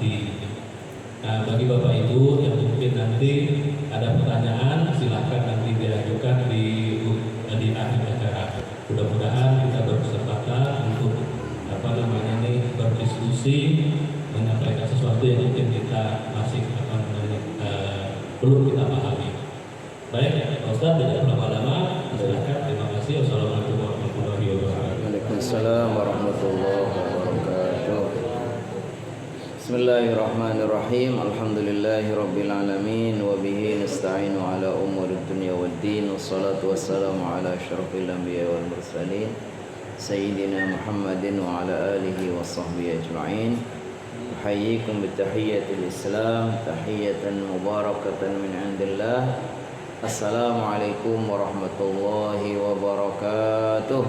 hati. Nah, bagi Bapak Ibu yang mungkin nanti ada pertanyaan, silahkan nanti diajukan di akhir acara. Mudah-mudahan kita berkesempatan untuk berdiskusi, menyampaikan sesuatu yang mungkin kita masih belum kita pahami. Baik, Pak Ustaz, tidak berlama-lama, silakan. Terima kasih. Wassalamualaikum warahmatullahi wabarakatuh. Waalaikumsalam warahmatullahi wabarakatuh. Bismillahirrahmanirrahim. Alhamdulillahirabbil alamin wa bihi nasta'inu ala umurid dunya waddin. Wassalatu wassalamu ala asyrafil anbiya'i wal mursalin sayyidina Muhammadin wa ala alihi wa sahbihi ajma'in. Uhayyikum bitahiyyatil Islam, tahiyatan mubarakatan min 'indillah. Assalamualaikum warahmatullahi wabarakatuh.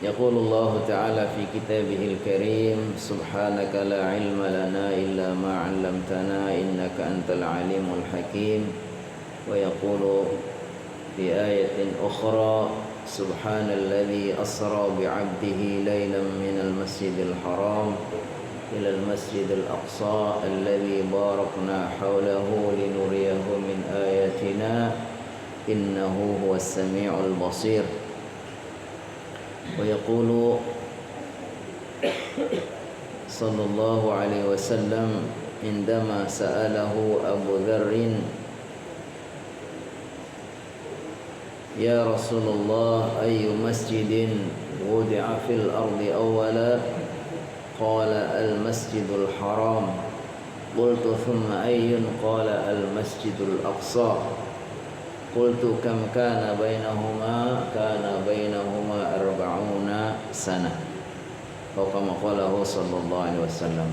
يقول الله تعالى في كتابه الكريم سبحانك لا علم لنا إلا ما علمتنا إنك أنت العليم الحكيم. ويقول في آية أخرى سبحان الذي أسرى بعبده ليلا من المسجد الحرام إلى المسجد الأقصى الذي باركنا حوله لنريه من آياتنا إنه هو السميع البصير. ويقول صلى الله عليه وسلم عندما سأله أبو ذر يا رسول الله أي مسجد وضع في الأرض أولا قال المسجد الحرام قلت ثم أي قال المسجد الأقصى قلت كم كان بينهما كان بينهما 40 سنة أو كما قاله صلى الله عليه وسلم.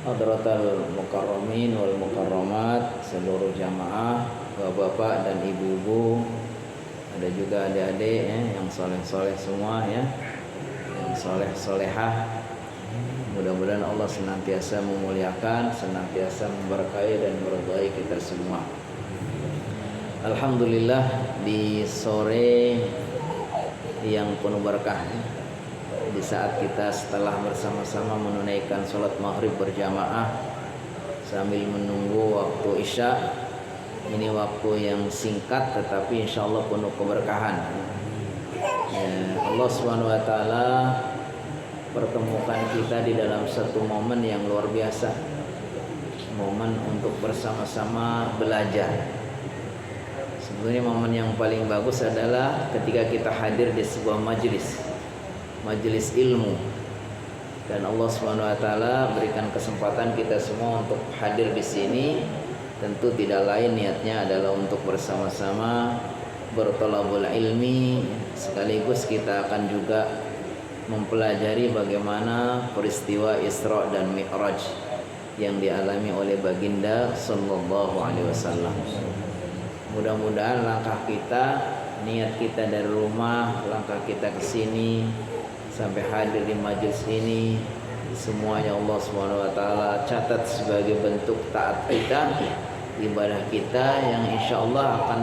Hadratal mukarramin wal mukarramat, seluruh jamaah, bapak-bapak dan ibu-ibu, ada juga adik-adik yang soleh-soleh semua ya, yang soleh-solehah. Mudah-mudahan Allah senantiasa memuliakan, senantiasa memberkahi dan meridai kita semua. Alhamdulillah, di sore yang penuh berkah, di saat kita setelah bersama-sama menunaikan sholat maghrib berjamaah sambil menunggu waktu isya, ini waktu yang singkat tetapi insya Allah penuh keberkahan. Allah Subhanahu wa Ta'ala pertemukan kita di dalam satu momen yang luar biasa, momen untuk bersama-sama belajar. Sebenarnya momen yang paling bagus adalah ketika kita hadir di sebuah majelis ilmu, dan Allah Subhanahu wa Ta'ala berikan kesempatan kita semua untuk hadir di sini. Tentu tidak lain niatnya adalah untuk bersama-sama berthalabul ilmi, sekaligus kita akan juga mempelajari bagaimana peristiwa Isra dan Mi'raj yang dialami oleh baginda sallallahu alaihi wasallam. Mudah-mudahan langkah kita, niat kita dari rumah, langkah kita ke sini sampai hadir di majelis ini, semuanya Allah Subhanahu wa Ta'ala catat sebagai bentuk taat kita, ibadah kita yang insya Allah akan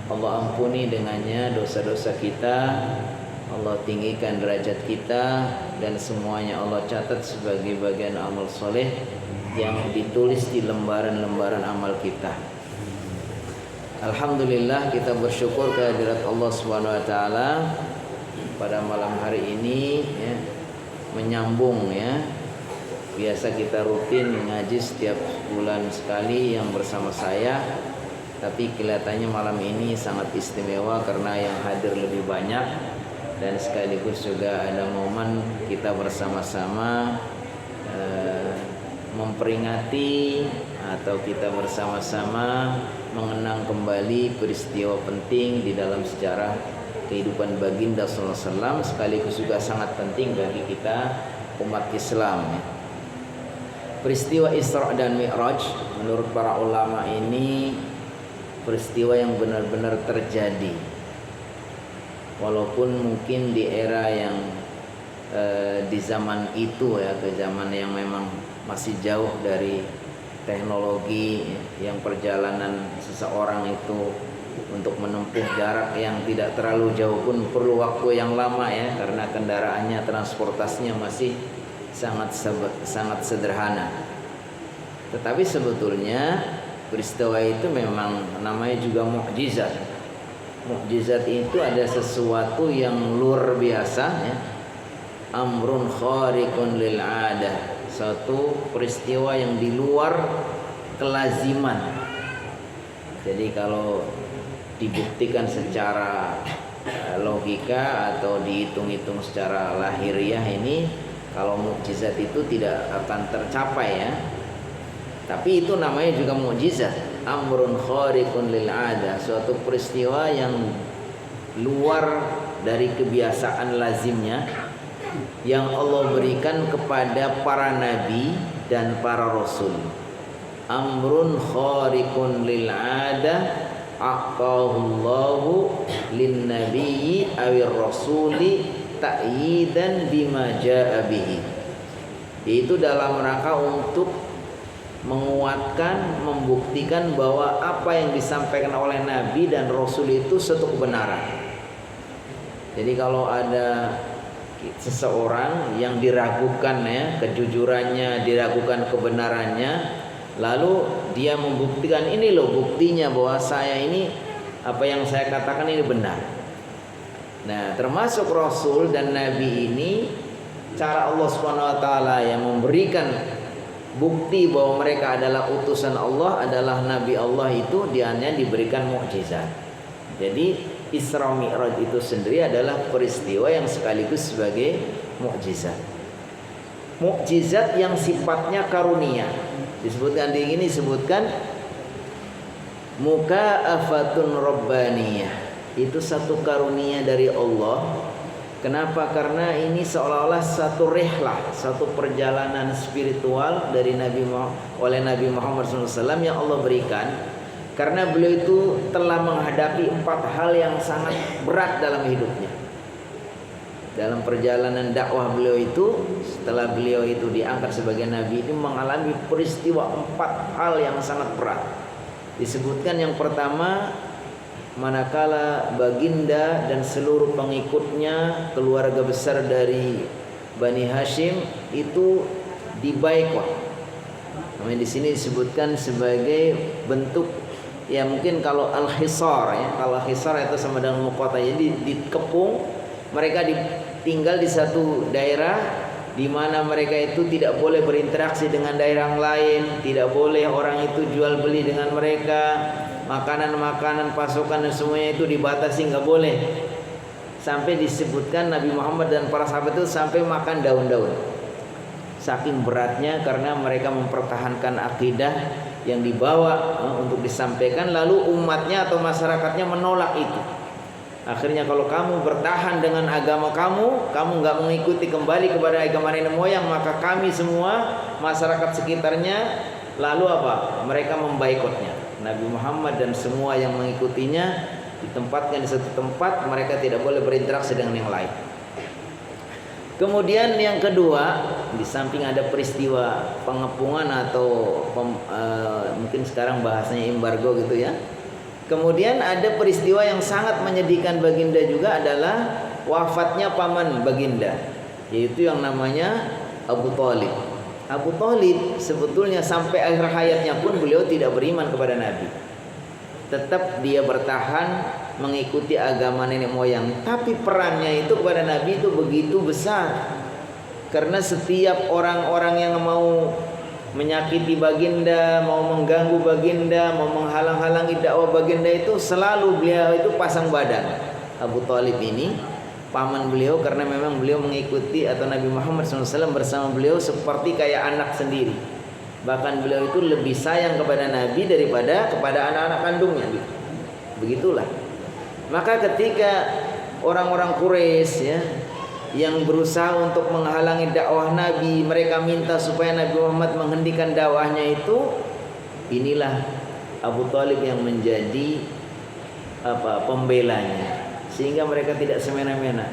Allah ampuni dengannya dosa-dosa kita, Allah tinggikan derajat kita, dan semuanya Allah catat sebagai bagian amal soleh yang ditulis di lembaran-lembaran amal kita. Alhamdulillah, kita bersyukur kehadirat Allah Subhanahu wa Ta'ala pada malam hari ini ya, menyambung ya. Biasa kita rutin mengaji setiap bulan sekali yang bersama saya, tapi kelihatannya malam ini sangat istimewa karena yang hadir lebih banyak, dan sekaligus juga ada momen kita bersama-sama memperingati atau kita bersama-sama mengenang kembali peristiwa penting di dalam sejarah kehidupan baginda sallallahu alaihi wasallam, sekaligus juga sangat penting bagi kita umat Islam. Peristiwa Isra dan Mi'raj menurut para ulama ini peristiwa yang benar-benar terjadi, walaupun mungkin di era yang di zaman itu ya, ke zaman yang memang masih jauh dari teknologi yang perjalanan seseorang itu untuk menempuh jarak yang tidak terlalu jauh pun perlu waktu yang lama ya, karena kendaraannya, transportasinya masih sangat sederhana. Tetapi sebetulnya peristiwa itu memang namanya juga mukjizat. Mukjizat itu ada sesuatu yang luar biasa ya. Amrun khariqun lil 'adah, satu peristiwa yang di luar kelaziman. Jadi kalau dibuktikan secara logika atau dihitung-hitung secara lahiriah ini, kalau mukjizat itu tidak akan tercapai ya. Tapi itu namanya juga mukjizat. Amrun khariqun lil 'adah, suatu peristiwa yang luar dari kebiasaan lazimnya yang Allah berikan kepada para nabi dan para rasul. Amrun khariqun lil 'adah aqahullahu lin nabiyyi awir rasuli ta'yidan bima jaa bihi. Itu dalam rangka untuk menguatkan, membuktikan bahwa apa yang disampaikan oleh nabi dan rasul itu suatu kebenaran. Jadi kalau ada seseorang yang diragukan ya kejujurannya, diragukan kebenarannya, lalu dia membuktikan, ini loh buktinya bahwa saya ini, apa yang saya katakan ini benar. Nah, termasuk rasul dan nabi ini, cara Allah Subhanahu wa taala yang memberikan bukti bahwa mereka adalah utusan Allah, adalah nabi Allah, itu dianya diberikan mukjizat. Jadi Isra Mi'raj itu sendiri adalah peristiwa yang sekaligus sebagai mukjizat. Mukjizat yang sifatnya karunia. Disebutkan di sini, disebutkan mukaafatun rabbaniyah. Itu satu karunia dari Allah. Kenapa? Karena ini seolah-olah satu rihlah, satu perjalanan spiritual dari oleh Nabi Muhammad SAW yang Allah berikan. Karena beliau itu telah menghadapi 4 hal yang sangat berat dalam hidupnya. Dalam perjalanan dakwah beliau itu, setelah beliau itu diangkat sebagai nabi, itu mengalami peristiwa 4 hal yang sangat berat. Disebutkan yang pertama, manakala baginda dan seluruh pengikutnya, keluarga besar dari Bani Hashim itu dibaikot. Namanya di sini disebutkan sebagai bentuk, ya mungkin kalau al-hisar ya, kalau hisar itu sama dengan muqata, jadi dikepung. Mereka tinggal di satu daerah di mana mereka itu tidak boleh berinteraksi dengan daerah lain, tidak boleh orang itu jual beli dengan mereka, makanan-makanan, pasokan dan semuanya itu dibatasi, nggak boleh. Sampai disebutkan Nabi Muhammad dan para sahabat itu sampai makan daun-daun. Saking beratnya karena mereka mempertahankan akidah yang dibawa untuk disampaikan, lalu umatnya atau masyarakatnya menolak itu. Akhirnya kalau kamu bertahan dengan agama kamu nggak mengikuti kembali kepada agama nenek moyang, maka kami semua masyarakat sekitarnya lalu apa? Mereka membaikotnya. Nabi Muhammad dan semua yang mengikutinya ditempatkan di satu tempat, mereka tidak boleh berinteraksi dengan yang lain. Kemudian yang kedua, di samping ada peristiwa pengepungan atau mungkin sekarang bahasanya embargo gitu ya. Kemudian ada peristiwa yang sangat menyedihkan baginda juga, adalah wafatnya paman baginda, yaitu yang namanya Abu Thalib. Abu Thalib sebetulnya sampai akhir hayatnya pun beliau tidak beriman kepada Nabi. Tetap dia bertahan mengikuti agama nenek moyang. Tapi perannya itu kepada Nabi itu begitu besar. Karena setiap orang-orang yang mau menyakiti baginda, mau mengganggu baginda, mau menghalang-halangi dakwah baginda, itu selalu beliau itu pasang badan. Abu Thalib ini paman beliau, karena memang beliau mengikuti atau Nabi Muhammad SAW bersama beliau seperti kayak anak sendiri. Bahkan beliau itu lebih sayang kepada Nabi daripada kepada anak-anak kandungnya. Begitulah. Maka ketika orang-orang Quraisy ya, yang berusaha untuk menghalangi dakwah Nabi, mereka minta supaya Nabi Muhammad menghentikan dakwahnya itu, inilah Abu Thalib yang menjadi pembelanya, sehingga mereka tidak semena-mena.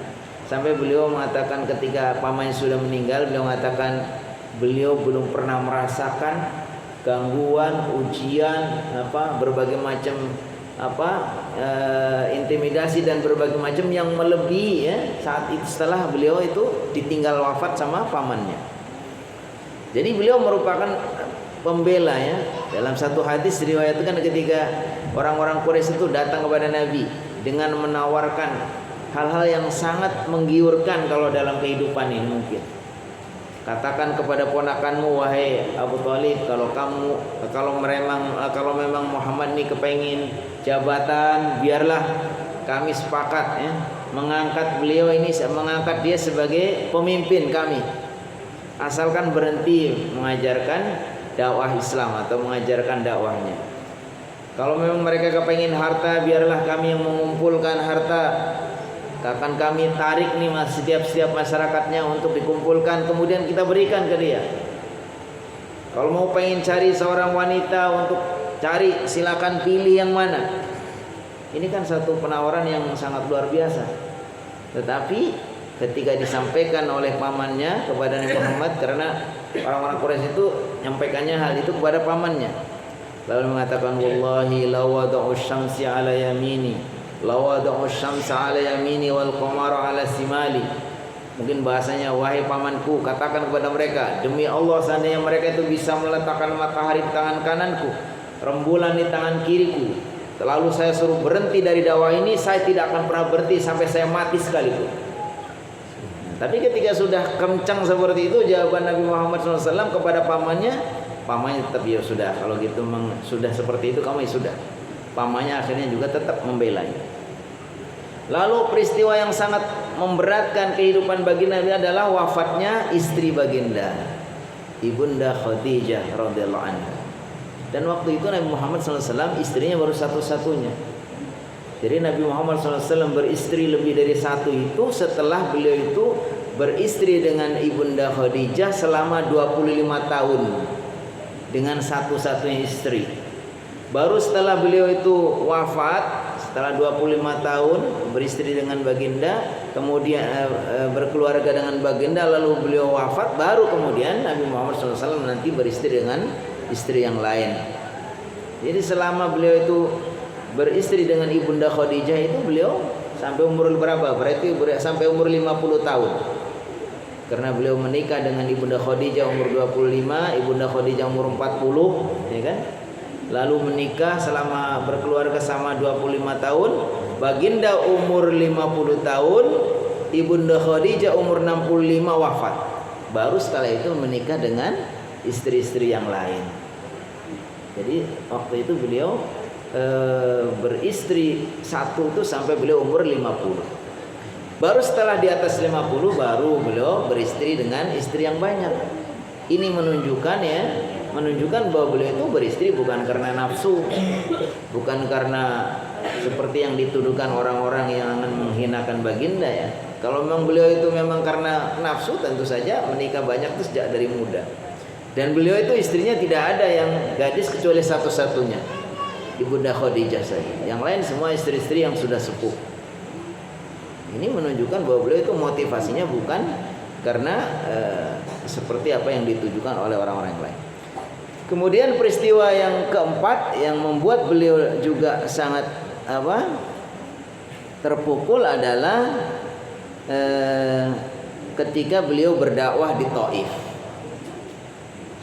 Sampai beliau mengatakan ketika pamannya sudah meninggal, beliau mengatakan beliau belum pernah merasakan gangguan, ujian, berbagai macam intimidasi dan berbagai macam yang melebihi ya saat itu setelah beliau itu ditinggal wafat sama pamannya. Jadi beliau merupakan pembela ya. Dalam satu hadis diriwayatkan ketika orang-orang Quraisy itu datang kepada Nabi dengan menawarkan hal-hal yang sangat menggiurkan kalau dalam kehidupan ini mungkin. Katakan kepada ponakanmu, wahai Abu Thalib, kalau memang Muhammad ini kepengin jabatan, biarlah kami sepakat ya, mengangkat dia sebagai pemimpin kami. Asalkan berhenti mengajarkan dakwah Islam atau mengajarkan dakwahnya. Kalau memang mereka kepengin harta, biarlah kami yang mengumpulkan harta. Akan kami tarik nih setiap masyarakatnya untuk dikumpulkan, kemudian kita berikan ke dia. Kalau mau pengen cari seorang wanita untuk cari, silakan pilih yang mana. Ini kan satu penawaran yang sangat luar biasa. Tetapi ketika disampaikan oleh pamannya kepada Nabi Muhammad, karena orang-orang Quraisy itu nyampaikannya hal itu kepada pamannya, lalu mengatakan, wallahi lawada'u syamsi ala yamini, lawada'u syamsa ala yamini wal qamara ala simali. Mungkin bahasanya, wahai pamanku, katakan kepada mereka, demi Allah seandainya mereka itu bisa meletakkan matahari di tangan kananku, rembulan di tangan kiriku, lalu saya suruh berhenti dari dakwah ini, saya tidak akan pernah berhenti sampai saya mati sekalipun. Tapi ketika sudah kencang seperti itu jawaban Nabi Muhammad SAW kepada pamannya tetap, ya sudah, kalau gitu sudah seperti itu kamu, ya sudah. Pamannya akhirnya juga tetap membelanya. Lalu peristiwa yang sangat memberatkan kehidupan baginda adalah wafatnya istri baginda, Ibunda Khadijah radhiyallahu anha. Dan waktu itu Nabi Muhammad SAW istrinya baru satu-satunya. Jadi Nabi Muhammad SAW beristri lebih dari satu itu setelah beliau itu beristri dengan Ibunda Khadijah selama 25 tahun dengan satu-satunya istri. Baru setelah beliau itu wafat, setelah 25 tahun beristri dengan baginda, kemudian berkeluarga dengan baginda, lalu beliau wafat, baru kemudian Nabi Muhammad SAW nanti beristri dengan istri yang lain. Jadi selama beliau itu beristri dengan Ibunda Khadijah itu beliau sampai umur berapa? Berarti sampai umur 50 tahun. Karena beliau menikah dengan Ibunda Khadijah umur 25, Ibunda Khadijah umur 40, ya kan? Lalu menikah selama berkeluarga sama 25 tahun, baginda umur 50 tahun, Ibunda Khadijah umur 65 wafat. Baru setelah itu menikah dengan istri-istri yang lain. Jadi waktu itu beliau beristri satu itu sampai beliau umur 50. Baru setelah di atas 50 baru beliau beristri dengan istri yang banyak. Ini menunjukkan bahwa beliau itu beristri bukan karena nafsu, bukan karena seperti yang dituduhkan orang-orang yang akan menghinakan baginda ya. Kalau memang beliau itu memang karena nafsu, tentu saja menikah banyak itu sejak dari muda. Dan beliau itu istrinya tidak ada yang gadis kecuali satu-satunya, Ibunda Khadijah saja. Yang lain semua istri-istri yang sudah sepuh. Ini menunjukkan bahwa beliau itu motivasinya bukan karena seperti apa yang ditujukan oleh orang-orang yang lain. Kemudian peristiwa yang keempat yang membuat beliau juga sangat terpukul adalah ketika beliau berdakwah di Taif.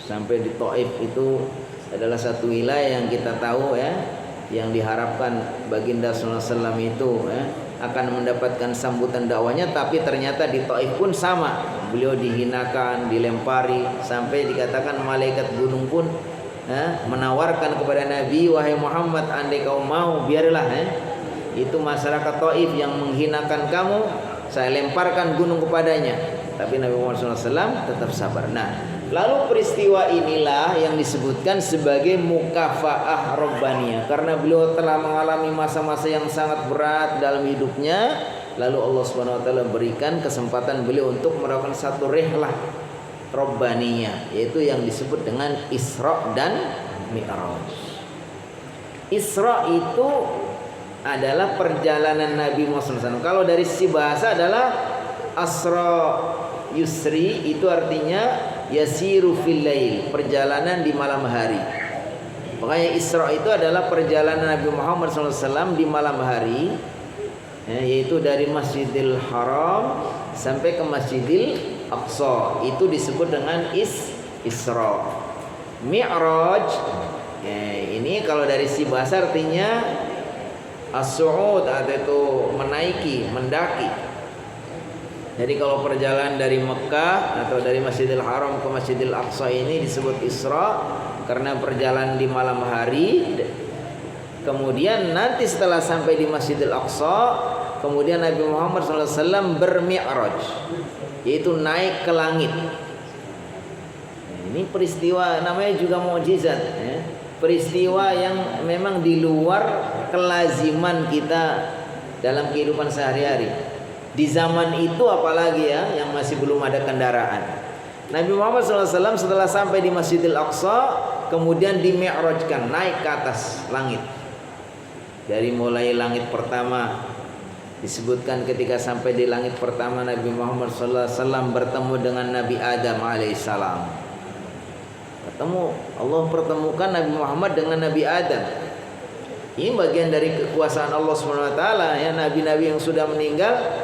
Sampai di Taif itu adalah satu wilayah yang kita tahu ya, yang diharapkan baginda sallallahu alaihi wasallam itu akan mendapatkan sambutan dakwanya, tapi ternyata di Taif pun sama. Beliau dihinakan, dilempari, sampai dikatakan malaikat gunung pun menawarkan kepada Nabi, wahai Muhammad, andai kau mau, biarlah itu masyarakat Taif yang menghinakan kamu, saya lemparkan gunung kepadanya. Tapi Nabi Muhammad SAW tetap sabar. Nah, lalu peristiwa inilah yang disebutkan sebagai mukafaah Rabbaniyah, karena beliau telah mengalami masa-masa yang sangat berat dalam hidupnya. Lalu Allah Subhanahu wa taala berikan kesempatan beliau untuk melakukan satu rihlah Rabbaniyah, yaitu yang disebut dengan Isra dan Mi'raj. Isra itu adalah perjalanan Nabi Muhammad SAW. Kalau dari sisi bahasa adalah asra yusri, itu artinya yasiru fil lail, perjalanan di malam hari. Makanya Isra itu adalah perjalanan Nabi Muhammad SAW di malam hari, ya, yaitu dari Masjidil Haram sampai ke Masjidil Aqsa. Itu disebut dengan Isra. Mi'raj, ya, ini kalau dari si bahasa artinya as-su'ud, atau itu menaiki, mendaki. Jadi kalau perjalanan dari Mekah atau dari Masjidil Haram ke Masjidil Aqsa ini disebut Isra karena perjalanan di malam hari. Kemudian nanti setelah sampai di Masjidil Aqsa, kemudian Nabi Muhammad SAW bermi'raj, yaitu naik ke langit. Ini peristiwa namanya juga mukjizat, ya. Peristiwa yang memang di luar kelaziman kita dalam kehidupan sehari-hari. Di zaman itu apalagi ya, yang masih belum ada kendaraan. Nabi Muhammad SAW setelah sampai di Masjidil Aqsa, kemudian dimi'rajkan, naik ke atas langit. Dari mulai langit pertama, disebutkan ketika sampai di langit pertama Nabi Muhammad SAW bertemu dengan Nabi Adam alaihissalam. Allah pertemukan Nabi Muhammad dengan Nabi Adam. Ini bagian dari kekuasaan Allah SWT, ya. Nabi-nabi yang sudah meninggal,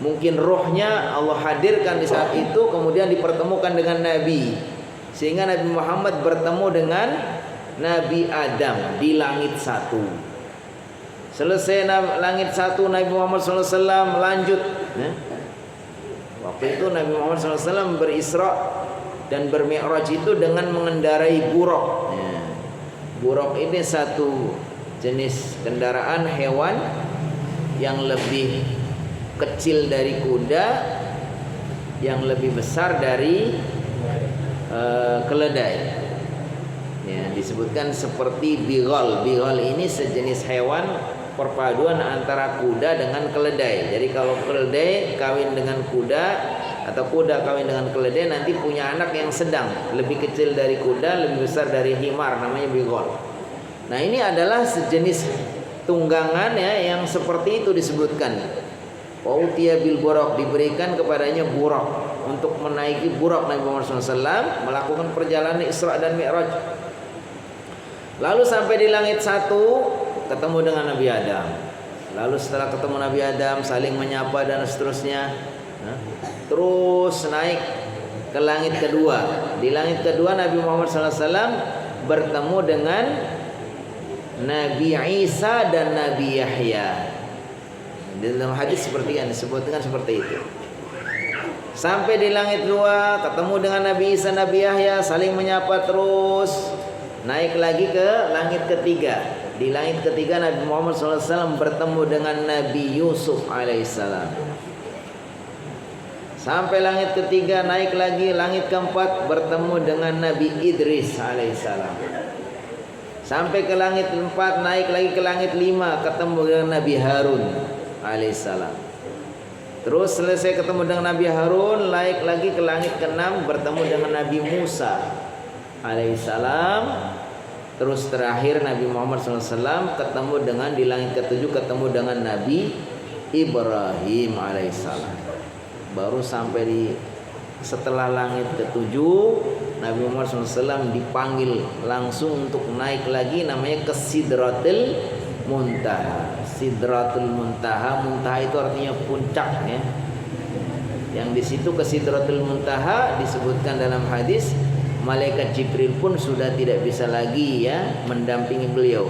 mungkin rohnya Allah hadirkan di saat itu, kemudian dipertemukan dengan Nabi, sehingga Nabi Muhammad bertemu dengan Nabi Adam di langit satu. Selesai langit satu, Nabi Muhammad SAW lanjut, ya. Waktu itu Nabi Muhammad SAW berisra dan bermi'raj itu dengan mengendarai buraq, ya. Buraq ini satu jenis kendaraan hewan yang lebih kecil dari kuda, yang lebih besar dari keledai, ya, disebutkan seperti bighal. Bighal ini sejenis hewan perpaduan antara kuda dengan keledai. Jadi kalau keledai kawin dengan kuda atau kuda kawin dengan keledai, nanti punya anak yang sedang, lebih kecil dari kuda, lebih besar dari himar, namanya bighal. Nah, ini adalah sejenis tunggangan, ya, yang seperti itu disebutkan. Wautiya bil buraq, diberikan kepadanya buraq. Untuk menaiki buraq, Nabi Muhammad SAW melakukan perjalanan Isra dan Mi'raj. Lalu sampai di langit satu, ketemu dengan Nabi Adam. Lalu setelah ketemu Nabi Adam, saling menyapa dan seterusnya. Terus naik ke langit kedua. Di langit kedua Nabi Muhammad SAW bertemu dengan Nabi Isa dan Nabi Yahya. Di dalam hadis seperti yang disebutkan seperti itu. Sampai di langit dua, ketemu dengan Nabi Isa, Nabi Yahya, saling menyapa terus. Naik lagi ke langit ketiga. Di langit ketiga Nabi Muhammad SAW bertemu dengan Nabi Yusuf alaihissalam. Sampai langit ketiga, naik lagi langit keempat, bertemu dengan Nabi Idris alaihissalam. Sampai ke langit keempat, naik lagi ke langit lima, ketemu dengan Nabi Harun alaihissalam. Terus selesai ketemu dengan Nabi Harun, naik lagi ke langit keenam, bertemu dengan Nabi Musa alaihissalam. Terus terakhir Nabi Muhammad SAW ketemu dengan, di langit ketujuh ketemu dengan Nabi Ibrahim alaihissalam. Baru sampai di setelah langit ketujuh, Nabi Muhammad SAW dipanggil langsung untuk naik lagi, namanya ke Sidratul Muntaha. Sidratul Muntaha, Muntaha itu artinya puncak, ya. Yang di situ ke Sidratul Muntaha disebutkan dalam hadis, malaikat Jibril pun sudah tidak bisa lagi, ya, mendampingi beliau.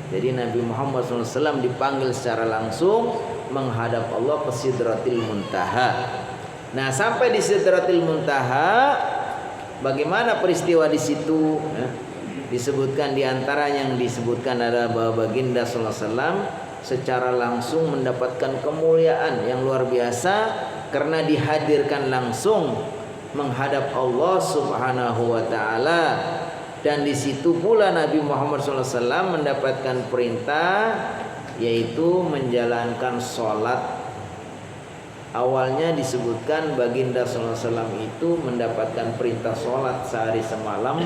Jadi Nabi Muhammad SAW dipanggil secara langsung menghadap Allah ke Sidratul Muntaha. Nah, sampai di Sidratul Muntaha, bagaimana peristiwa di situ? Ya, disebutkan di antara yang disebutkan adalah bahwa baginda sallallahu alaihi wasallam secara langsung mendapatkan kemuliaan yang luar biasa karena dihadirkan langsung menghadap Allah Subhanahu wa taala. Dan di situ pula Nabi Muhammad SAW mendapatkan perintah, yaitu menjalankan sholat. Awalnya disebutkan baginda SAW itu mendapatkan perintah sholat sehari semalam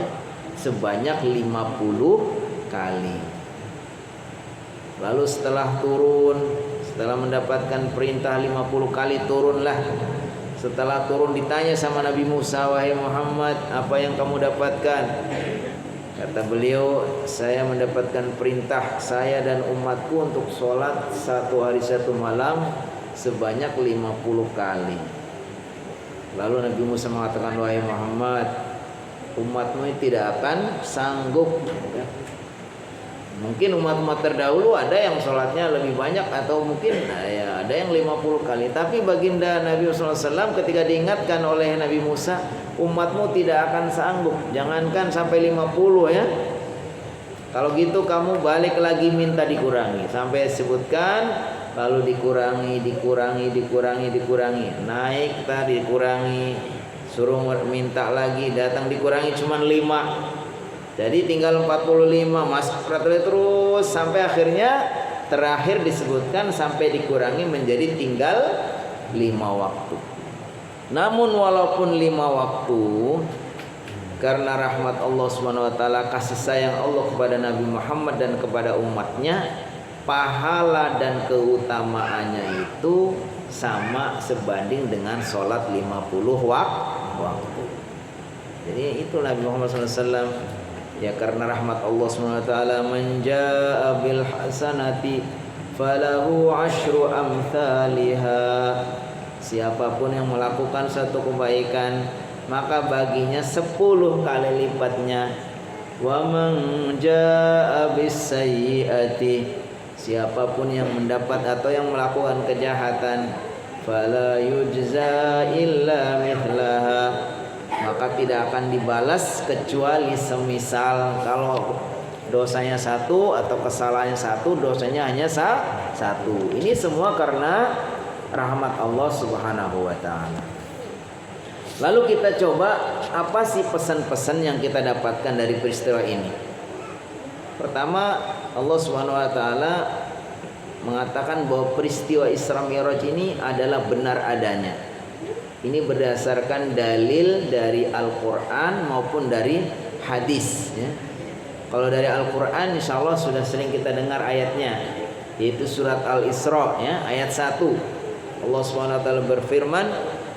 sebanyak 50 kali. Lalu setelah turun, setelah mendapatkan perintah 50 kali, turunlah. Setelah turun ditanya sama Nabi Musa, wahai Muhammad, apa yang kamu dapatkan? Kata beliau, saya mendapatkan perintah saya dan umatku untuk sholat satu hari satu malam sebanyak 50 kali. Lalu Nabi Musa mengatakan, wahai Muhammad, umatmu ini tidak akan sanggup. Mungkin umat-umat terdahulu ada yang sholatnya lebih banyak, atau mungkin ada yang 50 kali. Tapi baginda Nabi SAW ketika diingatkan oleh Nabi Musa, umatmu tidak akan sanggup, jangankan sampai 50 ya. Kalau gitu kamu balik lagi minta dikurangi. Sampai sebutkan, lalu dikurangi. Naik tadi dikurangi, suruh minta lagi, datang dikurangi cuma 5. Jadi tinggal 45, masuk terus sampai akhirnya terakhir disebutkan sampai dikurangi menjadi tinggal 5 waktu. Namun walaupun 5 waktu, karena rahmat Allah SWT, kasih sayang Allah kepada Nabi Muhammad dan kepada umatnya, pahala dan keutamaannya itu sama sebanding dengan sholat 50 waktu. Jadi itu Nabi Muhammad SAW. Ya karena rahmat Allah SWT, man jaa bil hasanati falahu asyru amthaliha. Siapapun yang melakukan satu kebaikan, maka baginya 10 kali lipatnya. Wa man jaa bis sayyiati, siapapun yang mendapat atau yang melakukan kejahatan, fala yujza illa mithlaha, maka tidak akan dibalas kecuali semisal. Kalau dosanya 1 atau kesalahannya 1, dosanya hanya 1. Ini semua karena rahmat Allah Subhanahu wa taala. Lalu kita coba, apa sih pesan-pesan yang kita dapatkan dari peristiwa ini? Pertama, Allah Subhanahu wa taala mengatakan bahwa peristiwa Isra Mi'raj ini adalah benar adanya. Ini berdasarkan dalil dari Al-Quran maupun dari hadis ya. Kalau dari Al-Quran insya Allah sudah sering kita dengar ayatnya, yaitu surat Al-Isra ya, ayat 1. Allah SWT berfirman,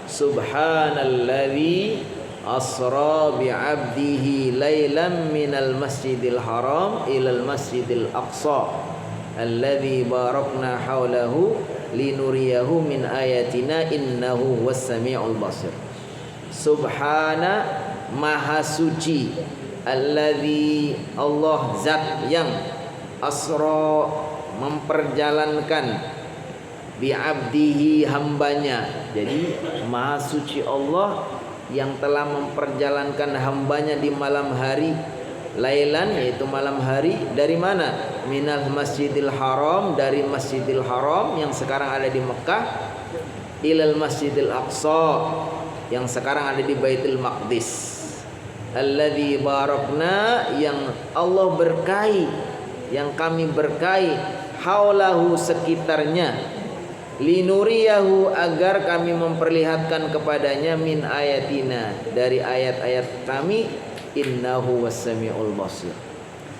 Subhanalladzi asra bi'abdihi laylan minal masjidil haram ilal masjidil aqsa alladzi barakna haulahu linuriyahu min ayatina innahu wassami'ul basir. Subhana, maha suci, alladzi, Allah zat yang asra memperjalankan, bi'abdihi hambanya. Jadi maha suci Allah yang telah memperjalankan hambanya di malam hari, lailan yaitu malam hari, dari mana? Minal masjidil haram, dari masjidil haram yang sekarang ada di Mekah, ilal masjidil aqsa yang sekarang ada di Baitul Maqdis. Alladzi barakna, yang Allah berkahi, yang kami berkahi, haulahu sekitarnya, linuriyahu agar kami memperlihatkan kepadanya, min ayatina dari ayat-ayat kami, innahu wassami'ul basir.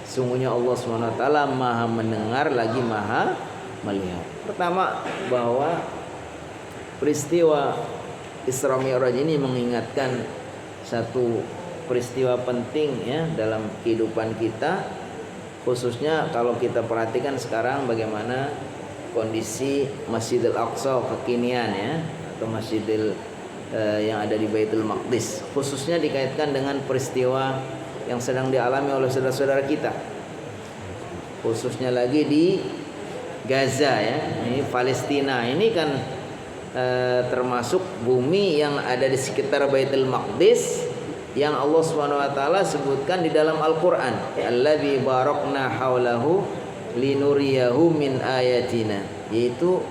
Sungguhnya Allah SWT maha mendengar lagi maha melihat. Pertama, bahwa peristiwa Isra Mi'raj ini mengingatkan satu peristiwa penting ya dalam kehidupan kita, khususnya kalau kita perhatikan sekarang bagaimana kondisi Masjidil Aqsa kekinian ya, atau Masjidil yang ada di Baitul Maqdis, khususnya dikaitkan dengan peristiwa yang sedang dialami oleh saudara-saudara kita, khususnya lagi di Gaza ya, ini Palestina. Ini kan termasuk bumi yang ada di sekitar Baitul Maqdis yang Allah SWT sebutkan di dalam Al-Quran, alladzi barakna haulahu linuriyahu min ayatina, yaitu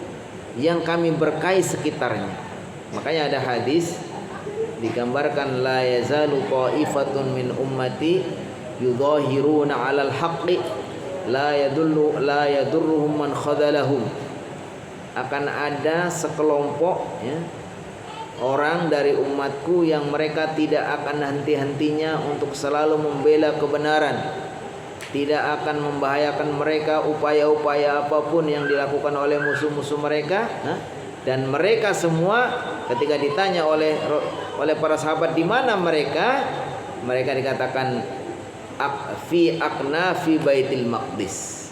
yang kami berkahi sekitarnya. Makanya ada hadis digambarkan, la yazalu qa'ifatun min ummati yudhahiruna 'alal haqqi la yadurruhum man khadalahum. Akan ada sekelompok ya, orang dari umatku yang mereka tidak akan henti-hentinya untuk selalu membela kebenaran, tidak akan membahayakan mereka upaya-upaya apapun yang dilakukan oleh musuh-musuh mereka. Dan mereka semua ketika ditanya oleh para sahabat di mana mereka dikatakan fi aknafi Baitul Maqdis.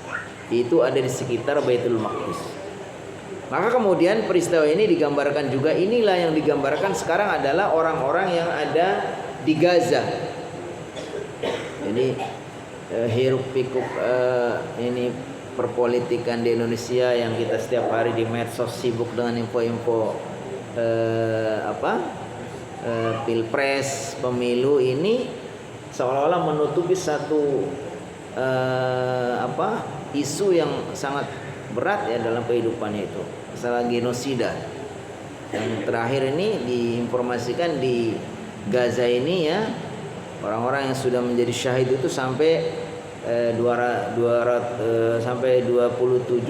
Itu ada di sekitar Baitul Maqdis. Maka kemudian peristiwa ini digambarkan juga, inilah yang digambarkan sekarang adalah orang-orang yang ada di Gaza. Jadi hiruk pikuk ini perpolitikan di Indonesia yang kita setiap hari di medsos sibuk dengan info-info pilpres, pemilu ini seolah-olah menutupi satu isu yang sangat berat ya dalam kehidupannya, itu masalah genosida. Yang terakhir ini diinformasikan di Gaza ini ya, orang-orang yang sudah menjadi syahid itu sampai 27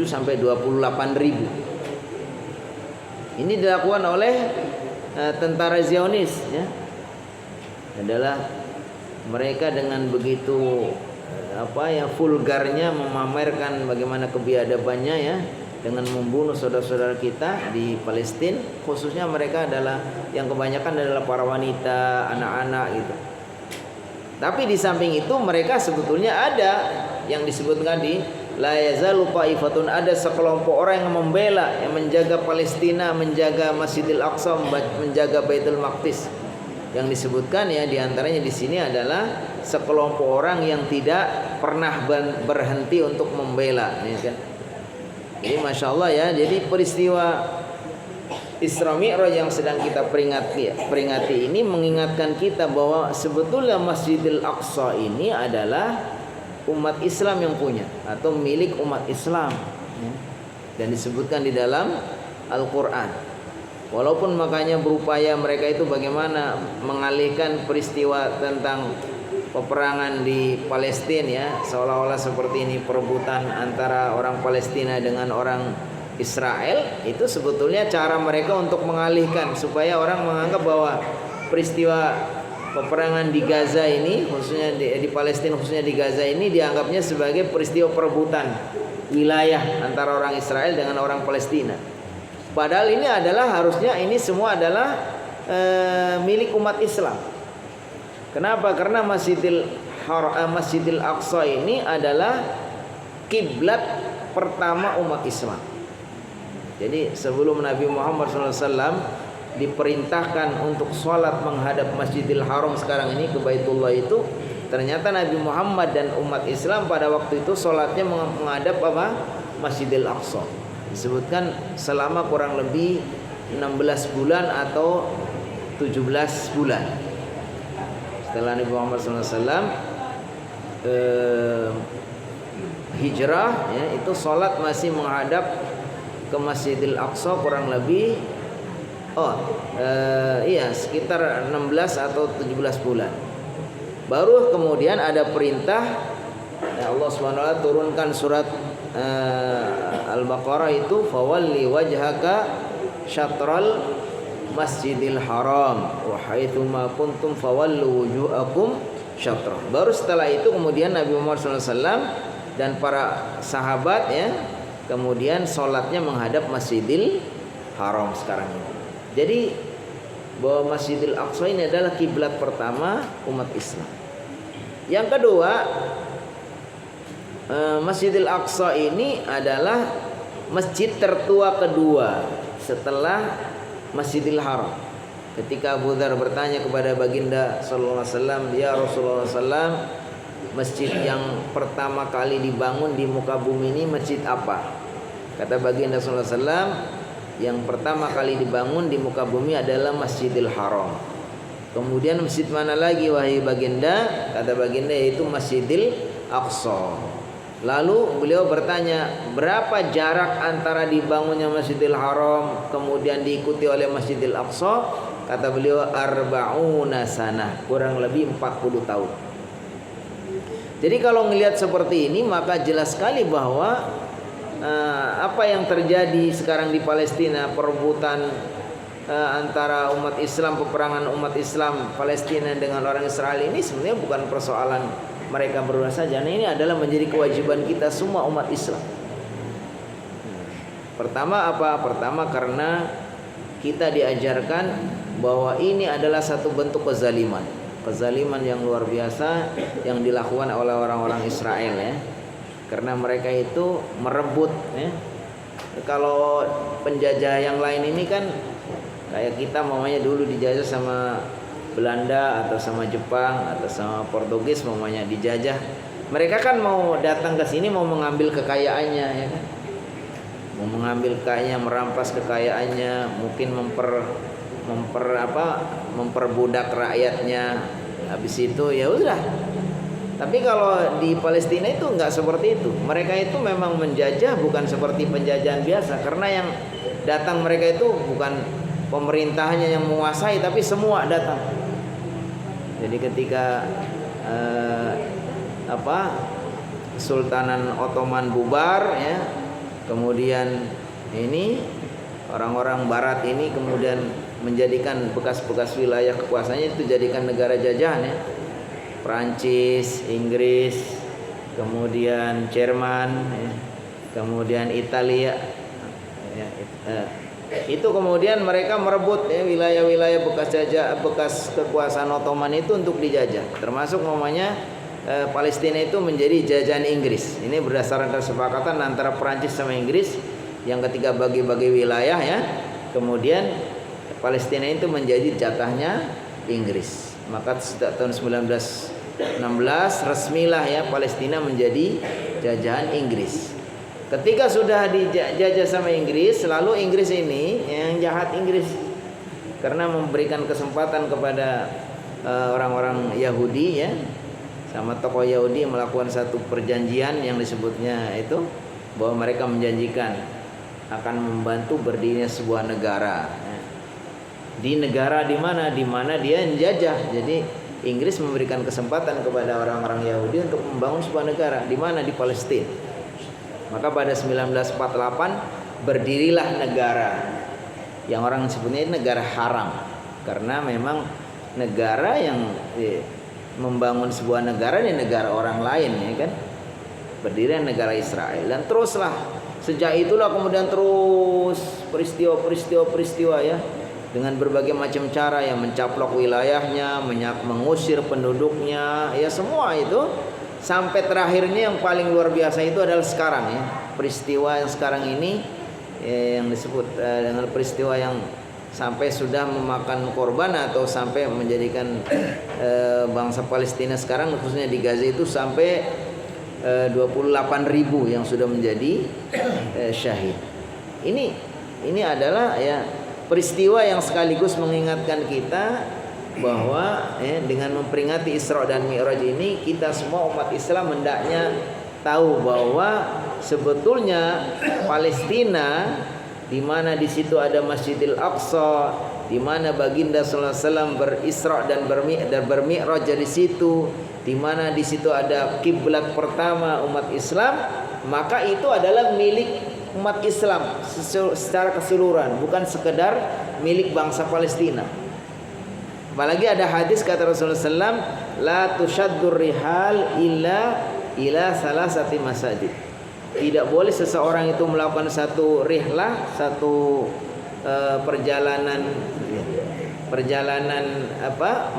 sampai 28 ribu. Ini dilakukan oleh tentara Zionis ya. Adalah mereka dengan begitu vulgarnya memamerkan bagaimana kebiadabannya ya, dengan membunuh saudara-saudara kita di Palestina, khususnya mereka adalah yang kebanyakan adalah para wanita, anak-anak gitu. Tapi di samping itu mereka sebetulnya ada yang disebutkan di la yazalu ta'ifatun, ada sekelompok orang yang membela, yang menjaga Palestina, menjaga Masjidil Aqsa, menjaga Baitul Maqdis. Yang disebutkan ya diantaranya di sini adalah sekelompok orang yang tidak pernah berhenti untuk membela, ini kan. Jadi masya Allah ya, jadi peristiwa Isra Mi'raj yang sedang kita peringati ini mengingatkan kita bahwa sebetulnya Masjidil Aqsa ini adalah umat Islam yang punya atau milik umat Islam ya. Dan disebutkan di dalam Al-Quran. Walaupun makanya berupaya mereka itu bagaimana mengalihkan peristiwa tentang peperangan di Palestina ya, seolah-olah seperti ini perebutan antara orang Palestina dengan orang Israel, itu sebetulnya cara mereka untuk mengalihkan supaya orang menganggap bahwa peristiwa peperangan di Gaza ini, khususnya di Palestina, khususnya di Gaza ini dianggapnya sebagai peristiwa perebutan wilayah antara orang Israel dengan orang Palestina. Padahal ini adalah harusnya ini semua adalah milik umat Islam. Kenapa? Karena Masjidil Aqsa ini adalah kiblat pertama umat Islam. Jadi sebelum Nabi Muhammad SAW diperintahkan untuk sholat menghadap Masjidil Haram sekarang ini ke Baitullah itu, ternyata Nabi Muhammad dan umat Islam pada waktu itu sholatnya menghadap Masjidil Aqsa. Disebutkan selama kurang lebih 16 bulan atau 17 bulan setelah Nabi Muhammad SAW hijrah ya, itu sholat masih menghadap ke Masjidil Aqsa kurang lebih sekitar 16 atau 17 bulan. Baru kemudian ada perintah ya, Allah SWT turunkan surat Al-Baqarah itu fawalli wajhaka syatral Masjidil Haram wa haitsu ma kuntum fawallu wujuhakum syatrah. Baru setelah itu kemudian Nabi Muhammad SAW dan para sahabat ya kemudian sholatnya menghadap Masjidil Haram sekarang ini. Jadi bahwa Masjidil Aqsa ini adalah kiblat pertama umat Islam. Yang kedua, Masjidil Aqsa ini adalah masjid tertua kedua setelah Masjidil Haram. Ketika Abu Dzar bertanya kepada baginda sallallahu alaihi wasallam, "Ya Rasulullah sallam, masjid yang pertama kali dibangun di muka bumi ini masjid apa?" Kata baginda sallallahu alaihi wasallam, "Yang pertama kali dibangun di muka bumi adalah Masjidil Haram." Kemudian masjid mana lagi wahai baginda? Kata baginda yaitu Masjidil Aqsa. Lalu beliau bertanya, berapa jarak antara dibangunnya Masjidil Haram kemudian diikuti oleh Masjidil Aqsa? Kata beliau arba'una sanah, kurang lebih 40 tahun. Jadi kalau melihat seperti ini maka jelas sekali bahwa apa yang terjadi sekarang di Palestina, perebutan antara umat Islam, peperangan umat Islam Palestina dengan orang Israel ini sebenarnya bukan persoalan mereka berdua saja. Nah, ini adalah menjadi kewajiban kita semua umat Islam. Pertama apa? Pertama karena kita diajarkan bahwa ini adalah satu bentuk kezaliman. kezaliman yang luar biasa yang dilakukan oleh orang-orang Israel ya. Karena mereka itu merebut ya. Kalau penjajah yang lain ini kan kayak kita mamanya dulu dijajah sama Belanda atau sama Jepang atau sama Portugis mamanya dijajah. Mereka kan mau datang ke sini mau mengambil kekayaannya ya kan. Mau mengambil kekayaan, merampas kekayaannya, mungkin memperbudak rakyatnya. Habis itu ya udah. Tapi kalau di Palestina itu enggak seperti itu. Mereka itu memang menjajah bukan seperti penjajahan biasa, karena yang datang mereka itu bukan pemerintahnya yang menguasai, tapi semua datang. Jadi ketika Sultanan Ottoman bubar ya, kemudian ini orang-orang barat ini kemudian menjadikan bekas-bekas wilayah kekuasaannya itu jadikan negara jajahan ya. Prancis, Inggris, kemudian Jerman ya, kemudian Italia ya, itu kemudian mereka merebut ya, wilayah-wilayah bekas kekuasaan Ottoman itu untuk dijajah, termasuk namanya Palestina itu menjadi jajahan Inggris. Ini berdasarkan kesepakatan antara Prancis sama Inggris yang ketika bagi-bagi wilayah ya, kemudian Palestina itu menjadi jatahnya Inggris. Maka sejak tahun 1916 resmilah ya Palestina menjadi jajahan Inggris. Ketika sudah dijajah sama Inggris, lalu Inggris ini yang jahat Inggris karena memberikan kesempatan kepada orang-orang Yahudi ya, sama tokoh Yahudi melakukan satu perjanjian yang disebutnya itu bahwa mereka menjanjikan akan membantu berdirinya sebuah negara. Di negara di mana dia menjajah. Jadi Inggris memberikan kesempatan kepada orang-orang Yahudi untuk membangun sebuah negara di mana, di Palestina. Maka pada 1948 berdirilah negara yang orang sebutnya negara haram, karena memang negara yang membangun sebuah negara di negara orang lain ya kan. Berdiri negara Israel dan teruslah sejak itulah kemudian terus peristiwa ya, dengan berbagai macam cara yang mencaplok wilayahnya, mengusir penduduknya, ya semua itu sampai terakhirnya yang paling luar biasa itu adalah sekarang ya, peristiwa yang sekarang ini yang disebut dengan peristiwa yang sampai sudah memakan korban atau sampai menjadikan bangsa Palestina sekarang khususnya di Gaza itu sampai 28.000 yang sudah menjadi syahid. Ini adalah ya peristiwa yang sekaligus mengingatkan kita bahwa dengan memperingati Isra dan Mi'raj ini kita semua umat Islam hendaknya tahu bahwa sebetulnya Palestina di mana di situ ada Masjidil Aqsa, di mana baginda sallallahu alaihi wasallam berisra dan bermi'raj dari situ, di mana di situ ada kiblat pertama umat Islam, maka itu adalah milik umat Islam secara keseluruhan, bukan sekedar milik bangsa Palestina. Apalagi ada hadis kata Rasulullah SAW, la tushaddur rihal ila salasati masajid. Tidak boleh seseorang itu melakukan satu rihlah, satu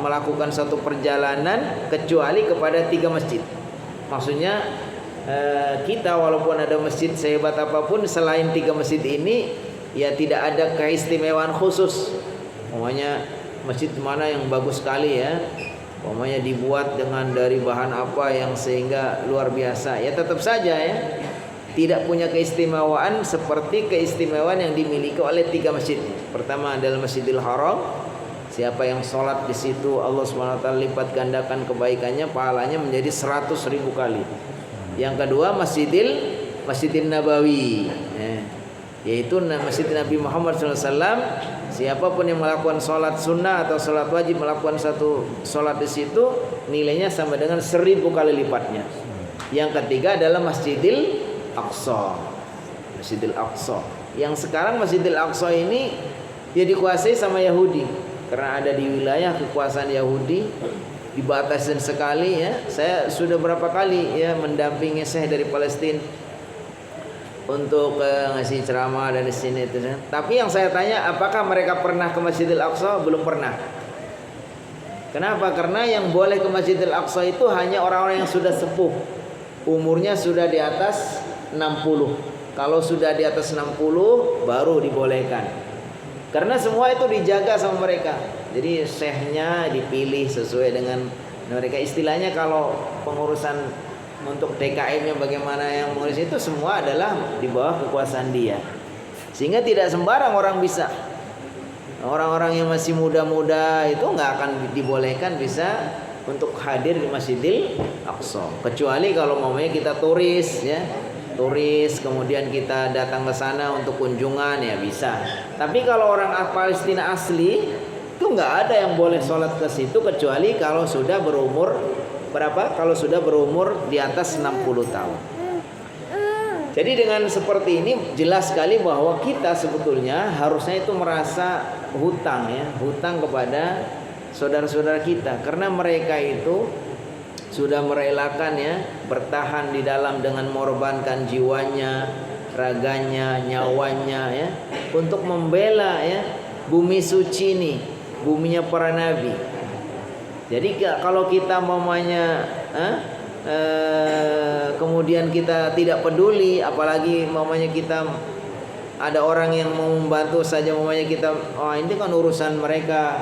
melakukan satu perjalanan kecuali kepada 3 masjid. Maksudnya kita walaupun ada masjid sehebat apapun selain 3 masjid ini ya tidak ada keistimewaan khusus. Umpamanya masjid mana yang bagus sekali ya, umpamanya dibuat dengan dari bahan apa yang sehingga luar biasa, ya tetap saja ya tidak punya keistimewaan seperti keistimewaan yang dimiliki oleh 3 masjid. Pertama adalah Masjidil Haram. Siapa yang sholat di situ Allah SWT lipat gandakan kebaikannya, pahalanya menjadi 100.000 kali. Yang kedua Masjidil Nabawi, yaitu Masjid Nabi Muhammad SAW. Siapapun yang melakukan sholat sunnah atau sholat wajib melakukan satu sholat di situ, nilainya sama dengan 1000 kali lipatnya. Yang ketiga adalah Masjidil Aqsa. Masjidil Aqsa. Yang sekarang Masjidil Aqsa ini dia dikuasai sama Yahudi karena ada di wilayah kekuasaan Yahudi, dibatasin sekali ya. Saya sudah berapa kali ya mendampingi Syekh dari Palestina untuk ngasih ceramah dari sini itu. Tapi yang saya tanya, apakah mereka pernah ke Masjidil Aqsa? Belum pernah. Kenapa? Karena yang boleh ke Masjidil Aqsa itu hanya orang-orang yang sudah sepuh, umurnya sudah di atas 60. Kalau sudah di atas 60 baru dibolehkan. Karena semua itu dijaga sama mereka. Jadi syekhnya dipilih sesuai dengan mereka. Istilahnya kalau pengurusan untuk DKM-nya bagaimana yang mengurus itu semua adalah di bawah kekuasaan dia. Sehingga tidak sembarang orang bisa. Orang-orang yang masih muda-muda itu nggak akan dibolehkan bisa untuk hadir di Masjidil Aqsa. Kecuali kalau maunya kita turis ya. Turis kemudian kita datang ke sana untuk kunjungan ya bisa. Tapi kalau orang Palestina asli itu nggak ada yang boleh sholat ke situ kecuali kalau sudah berumur berapa? Kalau sudah berumur di atas 60 tahun. Jadi dengan seperti ini jelas sekali bahwa kita sebetulnya harusnya itu merasa hutang ya, hutang kepada saudara-saudara kita karena mereka itu sudah merelakan ya bertahan di dalam dengan mengorbankan jiwanya, raganya, nyawanya ya untuk membela ya bumi suci ini, buminya para nabi. Jadi kalau kita mamanya kemudian kita tidak peduli, apalagi mamanya kita ada orang yang mau membantu saja mamanya kita, oh ini kan urusan mereka,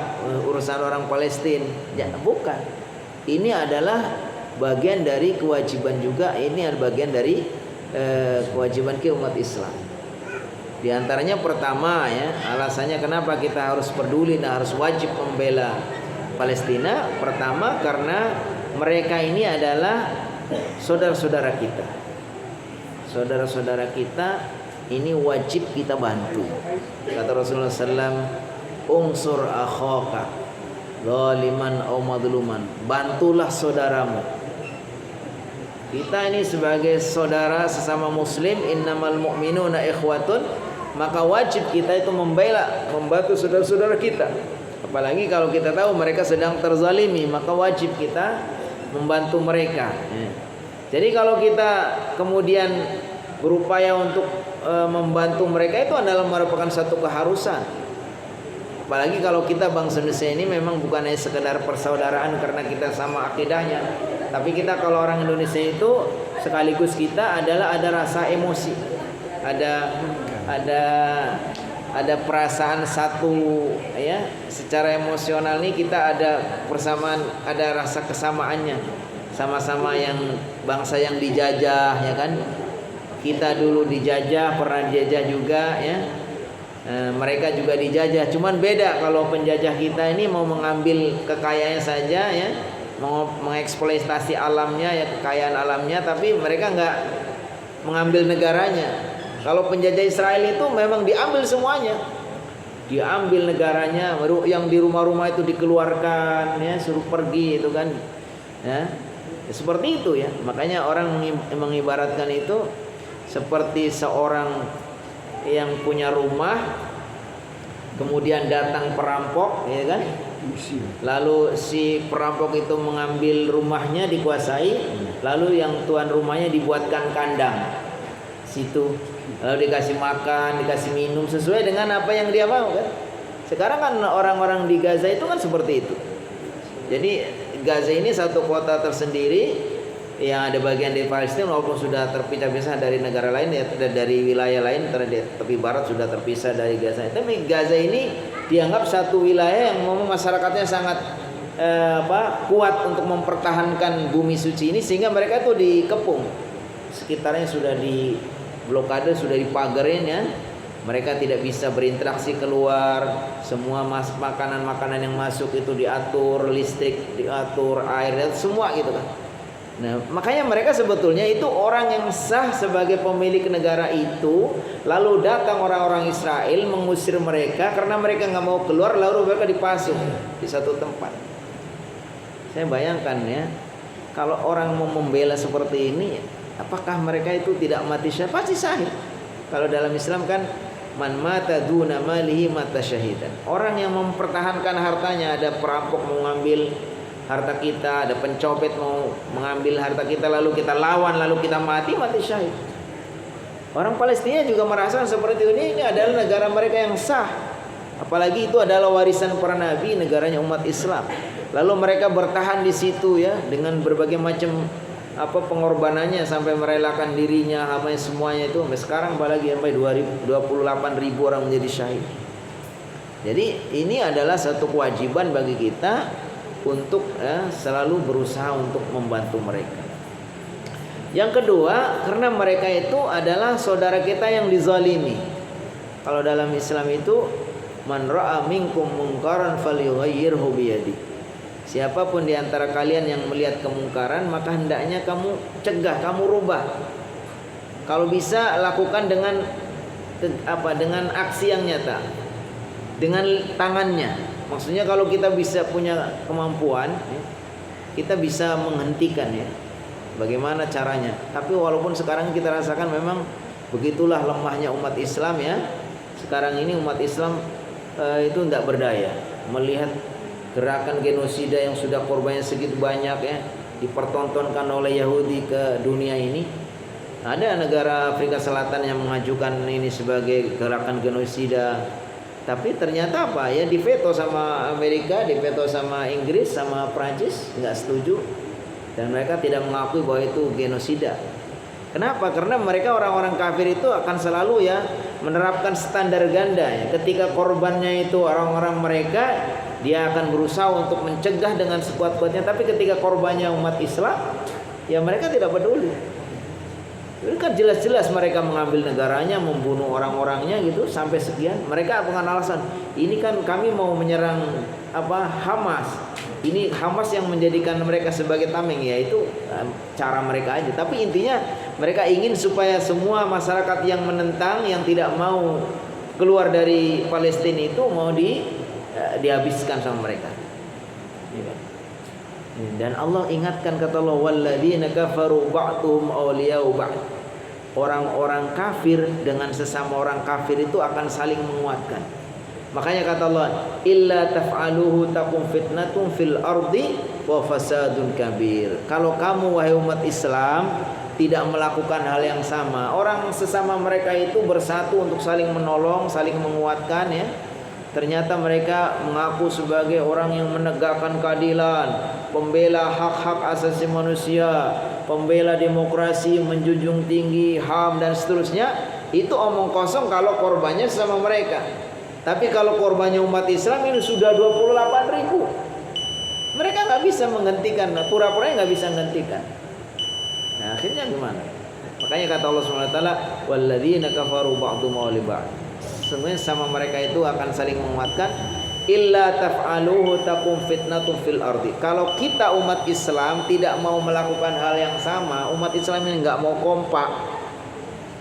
urusan orang Palestina. Ya, bukan. Ini adalah bagian dari kewajiban juga, ini adalah bagian dari kewajiban kita umat Islam. Di antaranya pertama ya, alasannya kenapa kita harus peduli dan harus wajib membela Palestina. Pertama karena mereka ini adalah saudara-saudara kita. Saudara-saudara kita ini wajib kita bantu. Kata Rasulullah SAW, "Unsur akhaka zaliman aw madluman." Bantulah saudaramu. Kita ini sebagai saudara sesama muslim, innamal mu'minuna ikhwatun, maka wajib kita itu membela, membantu saudara-saudara kita. Apalagi kalau kita tahu mereka sedang terzalimi, maka wajib kita membantu mereka. Jadi kalau kita kemudian berupaya untuk membantu mereka itu adalah merupakan satu keharusan. Apalagi kalau kita bangsa Indonesia ini memang bukan hanya sekedar persaudaraan karena kita sama akidahnya, tapi kita kalau orang Indonesia itu sekaligus kita adalah ada rasa emosi, ada perasaan satu ya, secara emosional nih kita ada persamaan, ada rasa kesamaannya, sama-sama yang bangsa yang dijajah ya kan, kita dulu dijajah, pernah dijajah juga ya, mereka juga dijajah, cuman beda kalau penjajah kita ini mau mengambil kekayaannya saja ya, mau mengeksploitasi alamnya ya, kekayaan alamnya, tapi mereka nggak mengambil negaranya. Kalau penjajah Israel itu memang diambil semuanya, diambil negaranya, yang di rumah-rumah itu dikeluarkan, ya, suruh pergi itu kan, ya, seperti itu ya. Makanya orang mengibaratkan itu seperti seorang yang punya rumah, kemudian datang perampok, ya kan, lalu si perampok itu mengambil rumahnya dikuasai, lalu yang tuan rumahnya dibuatkan kandang situ, lalu dikasih makan, dikasih minum sesuai dengan apa yang dia mau kan. Sekarang kan orang-orang di Gaza itu kan seperti itu. Jadi Gaza ini satu kota tersendiri yang ada bagian dari Palestina, walaupun sudah terpisah-pisah dari negara lain ya, dari wilayah lain, tepi barat sudah terpisah dari Gaza. Tapi Gaza ini dianggap satu wilayah yang memang masyarakatnya sangat kuat untuk mempertahankan bumi suci ini, sehingga mereka itu dikepung, sekitarnya sudah di blokade, sudah dipagarin ya. Mereka tidak bisa berinteraksi keluar. Semua makanan-makanan yang masuk itu diatur, listrik diatur, air semua gitu kan. Nah, makanya mereka sebetulnya itu orang yang sah sebagai pemilik negara itu, lalu datang orang-orang Israel mengusir mereka karena mereka nggak mau keluar, lalu mereka dipasung di satu tempat. Saya bayangkan ya, kalau orang mau membela seperti ini, apakah mereka itu tidak mati syahid? Pasti syahid. Kalau dalam Islam kan man mata duna malihi mata syahidan. Orang yang mempertahankan hartanya, ada perampok mau ngambil harta kita, ada pencopet mau mengambil harta kita, lalu kita lawan, lalu kita mati syahid. Orang Palestina juga merasakan seperti ini adalah negara mereka yang sah. Apalagi itu adalah warisan para nabi, negaranya umat Islam. Lalu mereka bertahan di situ ya dengan berbagai macam pengorbanannya, sampai merelakan dirinya, semuanya itu sampai sekarang, apalagi sampai 28.000 orang menjadi syahid. Jadi ini adalah satu kewajiban bagi kita untuk selalu berusaha untuk membantu mereka. Yang kedua, karena mereka itu adalah saudara kita yang dizalimi. Kalau dalam Islam itu, man ra'a minkum munkaran falyughayyirhu biyadi. Siapapun di antara kalian yang melihat kemungkaran, maka hendaknya kamu cegah, kamu rubah. Kalau bisa lakukan dengan dengan aksi yang nyata, dengan tangannya. Maksudnya kalau kita bisa punya kemampuan, kita bisa menghentikan ya. Bagaimana caranya? Tapi walaupun sekarang kita rasakan memang begitulah lemahnya umat Islam ya. Sekarang ini umat Islam itu tidak berdaya melihat gerakan genosida yang sudah korbannya segitu banyak ya, dipertontonkan oleh Yahudi ke dunia ini. Ada negara Afrika Selatan yang mengajukan ini sebagai gerakan genosida, tapi ternyata apa ya, diveto sama Amerika, diveto sama Inggris, sama Prancis, nggak setuju, dan mereka tidak mengakui bahwa itu genosida. Kenapa? Karena mereka orang-orang kafir itu akan selalu ya menerapkan standar ganda ya. Ketika korbannya itu orang-orang mereka, dia akan berusaha untuk mencegah dengan sekuat-kuatnya. Tapi ketika korbannya umat Islam, ya mereka tidak peduli. Itu kan jelas-jelas mereka mengambil negaranya, membunuh orang-orangnya gitu sampai sekian. Mereka dengan alasan ini kan kami mau menyerang Hamas. Ini Hamas yang menjadikan mereka sebagai tameng, ya itu cara mereka aja. Tapi intinya mereka ingin supaya semua masyarakat yang menentang, yang tidak mau keluar dari Palestina itu mau dihabiskan sama mereka. Dan Allah ingatkan, kata Allah, walladzina kafaru ba'duhum awliya'u ba'd. Orang-orang kafir dengan sesama orang kafir itu akan saling menguatkan. Makanya kata Allah, illa taf'aluhu takum fitnatun fil ardi wa fasadun kabir. Kalau kamu wahai umat Islam tidak melakukan hal yang sama, orang sesama mereka itu bersatu untuk saling menolong, saling menguatkan ya. Ternyata mereka mengaku sebagai orang yang menegakkan keadilan, pembela hak-hak asasi manusia, pembela demokrasi, menjunjung tinggi HAM dan seterusnya. Itu omong kosong kalau korbannya sama mereka. Tapi kalau korbannya umat Islam ini sudah 28.000. Mereka nggak bisa menghentikan, pura-puranya nggak bisa menghentikan. Nah, akhirnya gimana? Makanya kata Allah SWT, walladzina kafaru ba'dhum awli ba'd. Sebenarnya sama mereka itu akan saling menguatkan. Illa taf'aluhu takum fitnatun fil ardi. Kalau kita umat Islam tidak mau melakukan hal yang sama, umat Islam ini nggak mau kompak,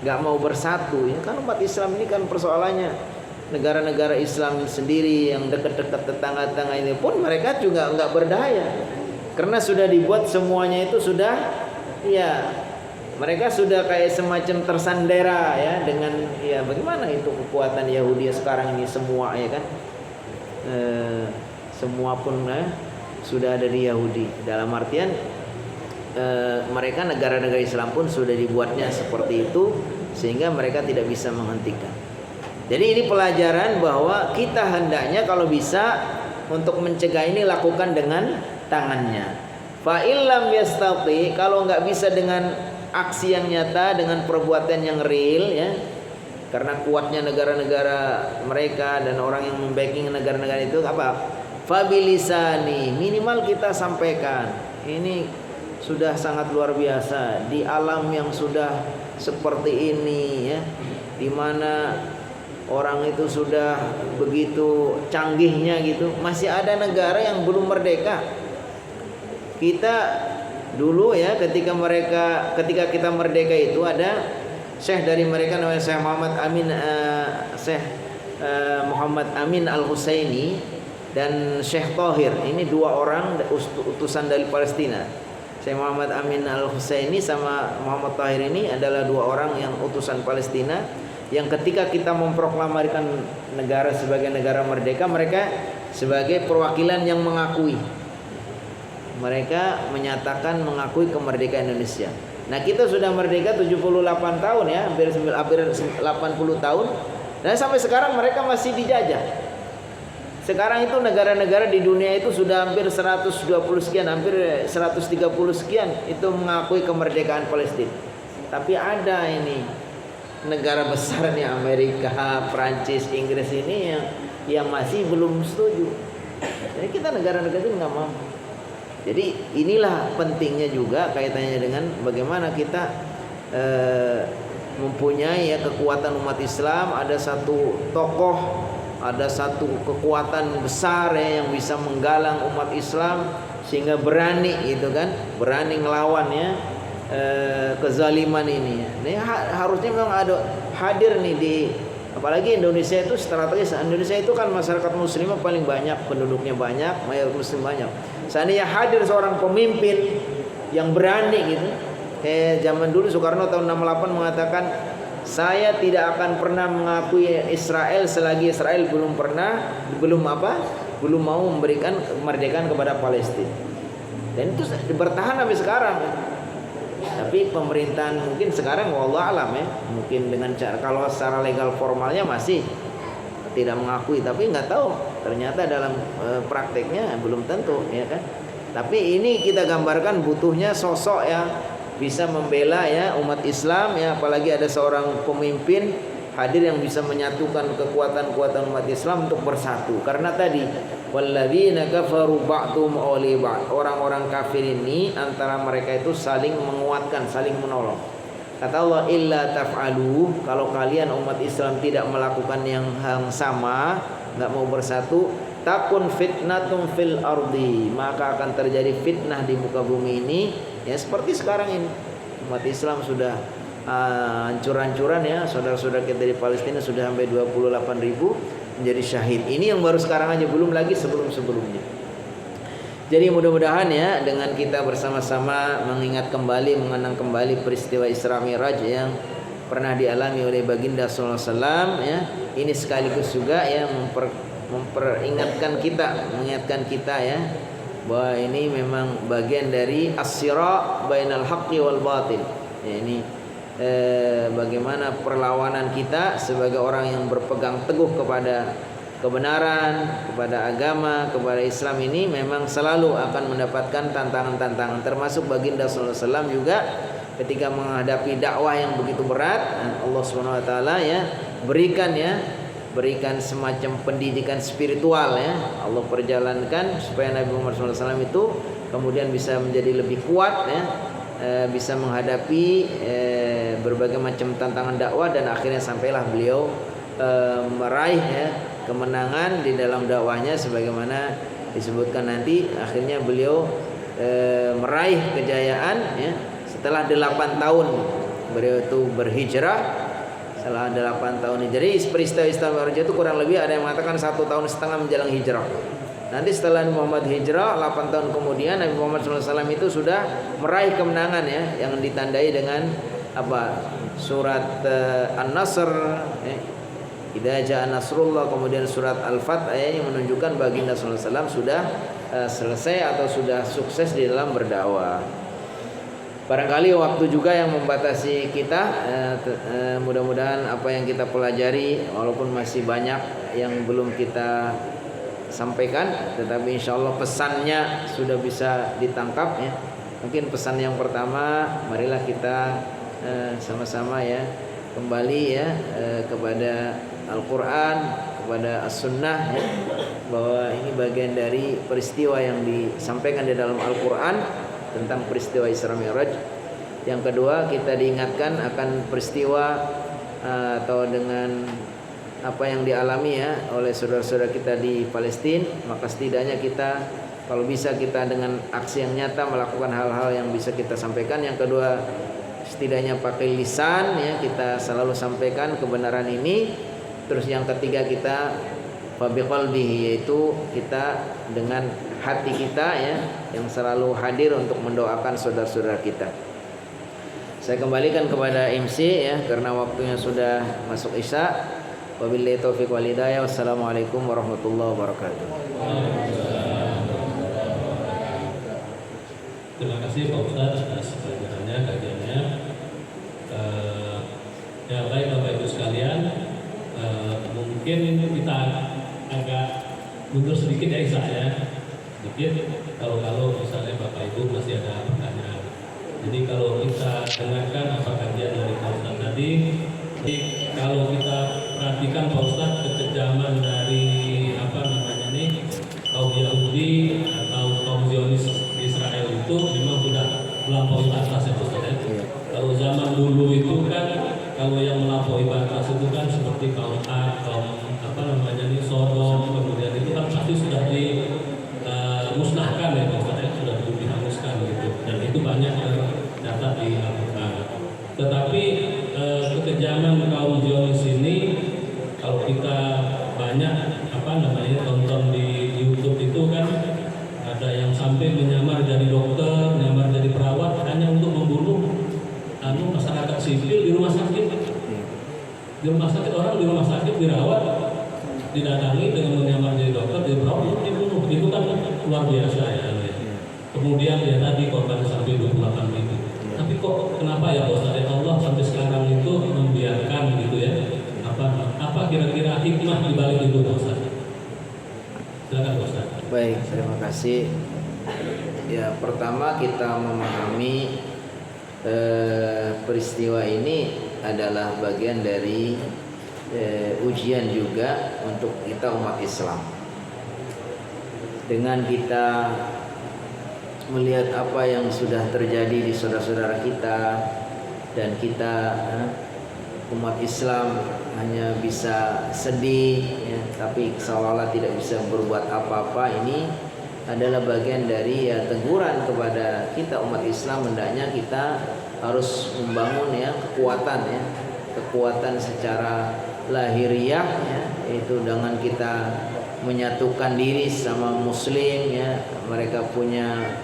nggak mau bersatu. Ya kan umat Islam ini kan persoalannya negara-negara Islam sendiri yang dekat-dekat tetangga-tetangga ini pun mereka juga nggak berdaya, karena sudah dibuat semuanya itu sudah ya, mereka sudah kayak semacam tersandera ya dengan ya bagaimana itu kekuatan Yahudi sekarang ini semua ya kan, semua pun sudah ada di Yahudi. Dalam artian mereka negara-negara Islam pun sudah dibuatnya seperti itu sehingga mereka tidak bisa menghentikan. Jadi ini pelajaran bahwa kita hendaknya kalau bisa untuk mencegah ini lakukan dengan tangannya. Fa illam yastati, kalau nggak bisa dengan aksi yang nyata, dengan perbuatan yang real ya, karena kuatnya negara-negara mereka dan orang yang membacking negara-negara itu apa? Fabilisani, minimal kita sampaikan. Ini sudah sangat luar biasa di alam yang sudah seperti ini ya, di mana orang itu sudah begitu canggihnya gitu, masih ada negara yang belum merdeka. Kita dulu ya ketika kita merdeka itu ada syekh dari mereka namanya Syekh Muhammad Amin Al-Husaini dan Syekh Tahir. Ini dua orang utusan dari Palestina. Syekh Muhammad Amin Al-Husaini sama Muhammad Tahir ini adalah dua orang yang utusan Palestina, yang ketika kita memproklamirkan negara sebagai negara merdeka, mereka sebagai perwakilan yang mengakui. Mereka menyatakan mengakui kemerdekaan Indonesia. Nah, kita sudah merdeka 78 tahun ya, hampir 80 tahun. Dan sampai sekarang mereka masih dijajah. Sekarang itu negara-negara di dunia itu sudah hampir 120 sekian, hampir 130 sekian itu mengakui kemerdekaan Palestina. Tapi ada ini negara besar nih, Amerika, Prancis, Inggris ini yang masih belum setuju. Jadi kita negara-negara itu nggak mau. Jadi inilah pentingnya juga kaitannya dengan bagaimana kita mempunyai ya kekuatan umat Islam, ada satu tokoh, ada satu kekuatan besar ya yang bisa menggalang umat Islam sehingga berani gitu kan, berani ngelawan ya kezaliman ini. Ini harusnya memang ada hadir nih di, apalagi Indonesia itu strategis. Indonesia itu kan masyarakat muslimah paling banyak, penduduknya banyak, mayoritas muslim banyak. Seandainya hadir seorang pemimpin yang berani gitu. Kayak zaman dulu Soekarno tahun 68 mengatakan, saya tidak akan pernah mengakui Israel selagi Israel belum mau memberikan kemerdekaan kepada Palestina. Dan itu bertahan sampai sekarang. Tapi pemerintahan mungkin sekarang wallah alam ya, mungkin dengan cara, kalau secara legal formalnya masih tidak mengakui, tapi nggak tahu ternyata dalam prakteknya belum tentu ya kan. Tapi ini kita gambarkan butuhnya sosok yang bisa membela ya umat Islam ya, apalagi ada seorang pemimpin hadir yang bisa menyatukan kekuatan-kekuatan umat Islam untuk bersatu. Karena tadi walladzina kafaru ba'dhum awli ba'd, orang-orang kafir ini antara mereka itu saling menguatkan, saling menolong. Kata Allah, illa taf'alu, kalau kalian umat Islam tidak melakukan yang sama, enggak mau bersatu, takun fitnatun fil ardi, maka akan terjadi fitnah di muka bumi ini. Ya seperti sekarang ini umat Islam sudah hancur-hancuran ya, saudara-saudara kita di Palestina sudah sampai 28.000 menjadi syahid. Ini yang baru sekarang aja, belum lagi sebelum-sebelumnya. Jadi mudah-mudahan ya dengan kita bersama-sama mengingat kembali, mengenang kembali peristiwa Isra Mi'raj yang pernah dialami oleh Baginda sallallahu alaihi wasallam ya, ini sekaligus juga yang mengingatkan kita ya bahwa ini memang bagian dari as-sira' bainal haqqi wal batil. Ya, ini bagaimana perlawanan kita sebagai orang yang berpegang teguh kepada kebenaran, kepada agama, kepada Islam ini memang selalu akan mendapatkan tantangan-tantangan, termasuk Baginda sallallahu alaihi wasallam juga ketika menghadapi dakwah yang begitu berat. Allah Subhanahu wa taala ya berikan semacam pendidikan spiritual ya, Allah perjalankan supaya Nabi Muhammad SAW itu kemudian bisa menjadi lebih kuat ya, bisa menghadapi berbagai macam tantangan dakwah, dan akhirnya sampailah beliau meraih ya kemenangan di dalam dakwahnya sebagaimana disebutkan nanti. Akhirnya beliau meraih kejayaan ya setelah 8 tahun beliau itu berhijrah. Setelah 8 tahun hijrah, peristiwa Isra Mi'raj itu kurang lebih ada yang mengatakan 1,5 tahun menjelang hijrah. Nanti setelah Muhammad hijrah 8 tahun kemudian Nabi Muhammad SAW itu sudah meraih kemenangan ya, yang ditandai dengan apa? Surat An-Nasr ya. Idza jaa nasrullah, kemudian surat Al-Fath yang menunjukkan Baginda SAW sudah selesai atau sudah sukses di dalam berdakwah. Barangkali waktu juga yang membatasi kita, mudah-mudahan apa yang kita pelajari walaupun masih banyak yang belum kita sampaikan, tetapi insya Allah pesannya sudah bisa ditangkap ya. Mungkin pesan yang pertama, marilah kita sama-sama ya kembali ya kepada Al-Quran, kepada As-Sunnah ya, bahwa ini bagian dari peristiwa yang disampaikan di dalam Al-Quran tentang peristiwa Isra Mi'raj. Yang kedua, kita diingatkan akan peristiwa atau dengan apa yang dialami ya oleh saudara-saudara kita di Palestina. Maka setidaknya kita kalau bisa kita dengan aksi yang nyata melakukan hal-hal yang bisa kita sampaikan. Yang kedua, setidaknya pakai lisan ya, kita selalu sampaikan kebenaran ini. Terus yang ketiga, kita fabiqalbihi, yaitu kita dengan hati kita ya yang selalu hadir untuk mendoakan saudara-saudara kita. Saya kembalikan kepada MC ya karena waktunya sudah masuk Isya. Wabillahi taufiq wal hidayah. Wassalamualaikum warahmatullahi wabarakatuh. Terima kasih Pak Ustadz atas pelajarannya, kajiannya. Ya baik Bapak Ibu sekalian, mungkin ini kita agak mundur sedikit ya Isa ya, sedikit. Kalau misalnya Bapak Ibu masih ada pertanyaan. Jadi kalau kita dengarkan apa kajian dari Pak Ustadz tadi, jadi kalau kita perhatikan Pak Ustadz, kekejaman dari apa namanya nih kaum Yahudi atau kaum Zionis Israel itu memang sudah melampaui batas ya Pak Ustadz ya. Kalau zaman dulu itu kan, kalau yang melampaui batas itu kan seperti kaum Ad, kaum apa namanya nih Sodom, kemudian itu kan pasti sudah dimusnahkan ya Pak Ustadz ya, sudah dihanguskan gitu. Dan itu banyak tercatat di Al-Quran. Tetapi kekejaman kaum Zionis ini, kalau kita banyak apa namanya tonton di YouTube itu kan ada yang sampai menyamar jadi dokter, menyamar jadi perawat hanya untuk membunuh masyarakat sipil di rumah sakit. Di rumah sakit, orang di rumah sakit dirawat, didatangi dengan menyamar jadi dokter, jadi perawat, dibunuh. Itu kan luar biasa ya. Kemudian ya tadi korban sampai 28 ribu. Tapi kok kenapa ya Ustaz Allah sampai sekarang itu membiarkan gitu ya? Apa kira-kira hikmah di balik itu Ustaz? Silakan Ustaz. Baik, terima kasih. Ya, pertama kita memahami peristiwa ini adalah bagian dari ujian juga untuk kita umat Islam. Dengan kita melihat apa yang sudah terjadi di saudara-saudara kita, dan kita umat Islam hanya bisa sedih ya, tapi seolah-olah tidak bisa berbuat apa-apa, ini adalah bagian dari ya teguran kepada kita umat Islam. Hendaknya kita harus membangun ya kekuatan secara lahiriah ya, yaitu dengan kita menyatukan diri sama muslim ya, mereka punya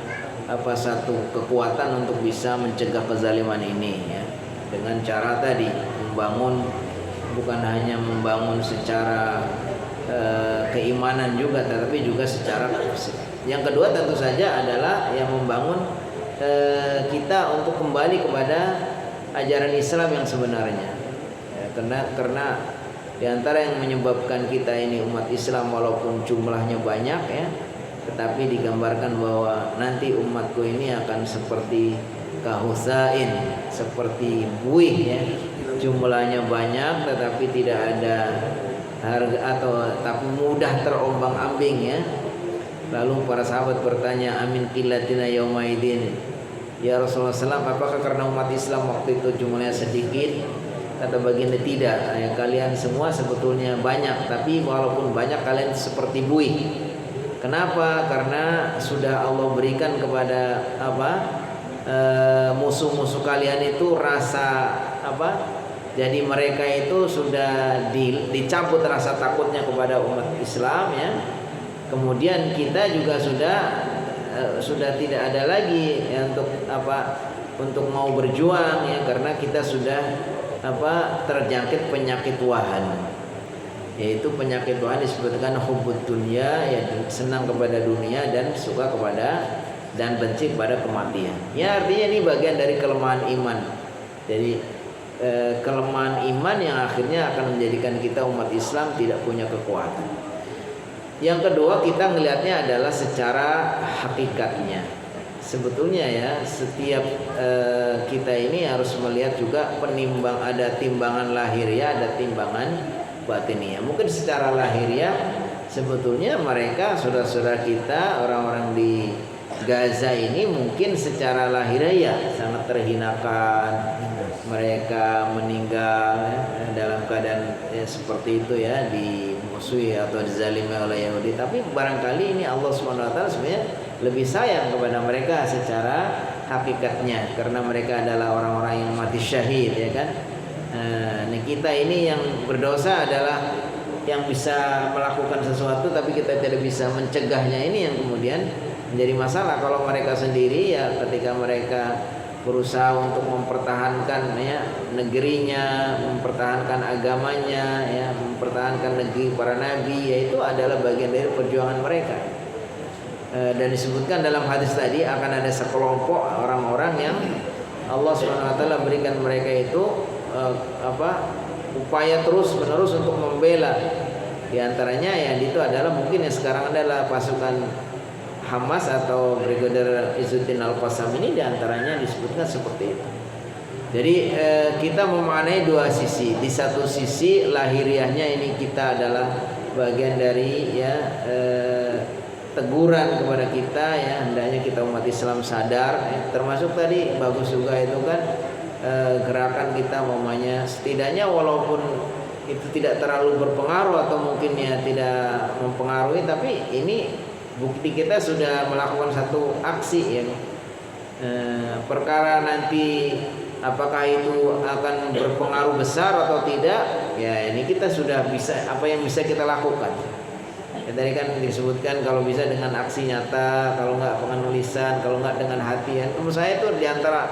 satu kekuatan untuk bisa mencegah kezaliman ini ya, dengan cara tadi membangun, bukan hanya membangun secara keimanan juga, tetapi juga secara fisik. Yang kedua tentu saja adalah yang membangun kita untuk kembali kepada ajaran Islam yang sebenarnya ya, karena di antara yang menyebabkan kita ini umat Islam walaupun jumlahnya banyak ya, tetapi digambarkan bahwa nanti umatku ini akan seperti kahusain, seperti buih ya, jumlahnya banyak tetapi tidak ada harga atau tapi mudah terombang-ambing ya. Lalu para sahabat bertanya, amin qillatina yaumaidin ya Rasulullah SAW, apakah karena umat Islam waktu itu jumlahnya sedikit? Kata baginda, tidak ya, kalian semua sebetulnya banyak, tapi walaupun banyak kalian seperti buih. Kenapa? Karena sudah Allah berikan kepada musuh-musuh kalian itu rasa jadi mereka itu sudah dicabut rasa takutnya kepada umat Islam ya. Kemudian kita juga sudah tidak ada lagi ya, untuk mau berjuang ya, karena kita sudah terjangkit penyakit wahan, yaitu penyakit wahan disebutkan hubbud dunya ya, senang kepada dunia dan suka kepada dan benci kepada kematian. Ya artinya ini bagian dari kelemahan iman. Jadi kelemahan iman yang akhirnya akan menjadikan kita umat Islam tidak punya kekuatan. Yang kedua, kita melihatnya adalah secara hakikatnya. Sebetulnya ya, setiap kita ini harus melihat juga ada timbangan lahiriah, ada timbangan batiniah. Mungkin secara lahiriah sebetulnya mereka saudara-saudara kita, orang-orang di Gaza ini mungkin secara lahiriah ya sangat terhinakan, mereka meninggal dalam keadaan seperti itu ya, dimusuhi atau dizalimi oleh Yahudi. Tapi barangkali ini Allah SWT sebenarnya lebih sayang kepada mereka secara hakikatnya, karena mereka adalah orang-orang yang mati syahid ya kan. Nah, kita ini yang berdosa adalah yang bisa melakukan sesuatu tapi kita tidak bisa mencegahnya, ini yang kemudian menjadi masalah. Kalau mereka sendiri ya, ketika mereka berusaha untuk mempertahankan ya negerinya, mempertahankan agamanya ya, mempertahankan negeri para nabi, yaitu adalah bagian dari perjuangan mereka. Dan disebutkan dalam hadis tadi akan ada sekelompok orang-orang yang Allah SWT berikan mereka itu upaya terus-menerus untuk membela Di antaranya yang itu adalah mungkin yang sekarang adalah pasukan Hamas atau Brigadier Izzuddin Al-Qassam ini diantaranya disebutkan seperti itu. Jadi kita memaknai dua sisi. Di satu sisi lahiriahnya ini kita adalah bagian dari ya teguran kepada kita ya, hendaknya kita umat Islam sadar ya. Termasuk tadi bagus juga itu kan gerakan kita mamanya setidaknya walaupun itu tidak terlalu berpengaruh atau mungkin ya tidak mempengaruhi, tapi ini bukti kita sudah melakukan satu aksi ya. Perkara nanti apakah itu akan berpengaruh besar atau tidak, ya ini kita sudah bisa, apa yang bisa kita lakukan. Ya, tadi kan disebutkan kalau bisa dengan aksi nyata, kalau enggak dengan lisan, kalau enggak dengan hati. Ya. Menurut saya itu diantara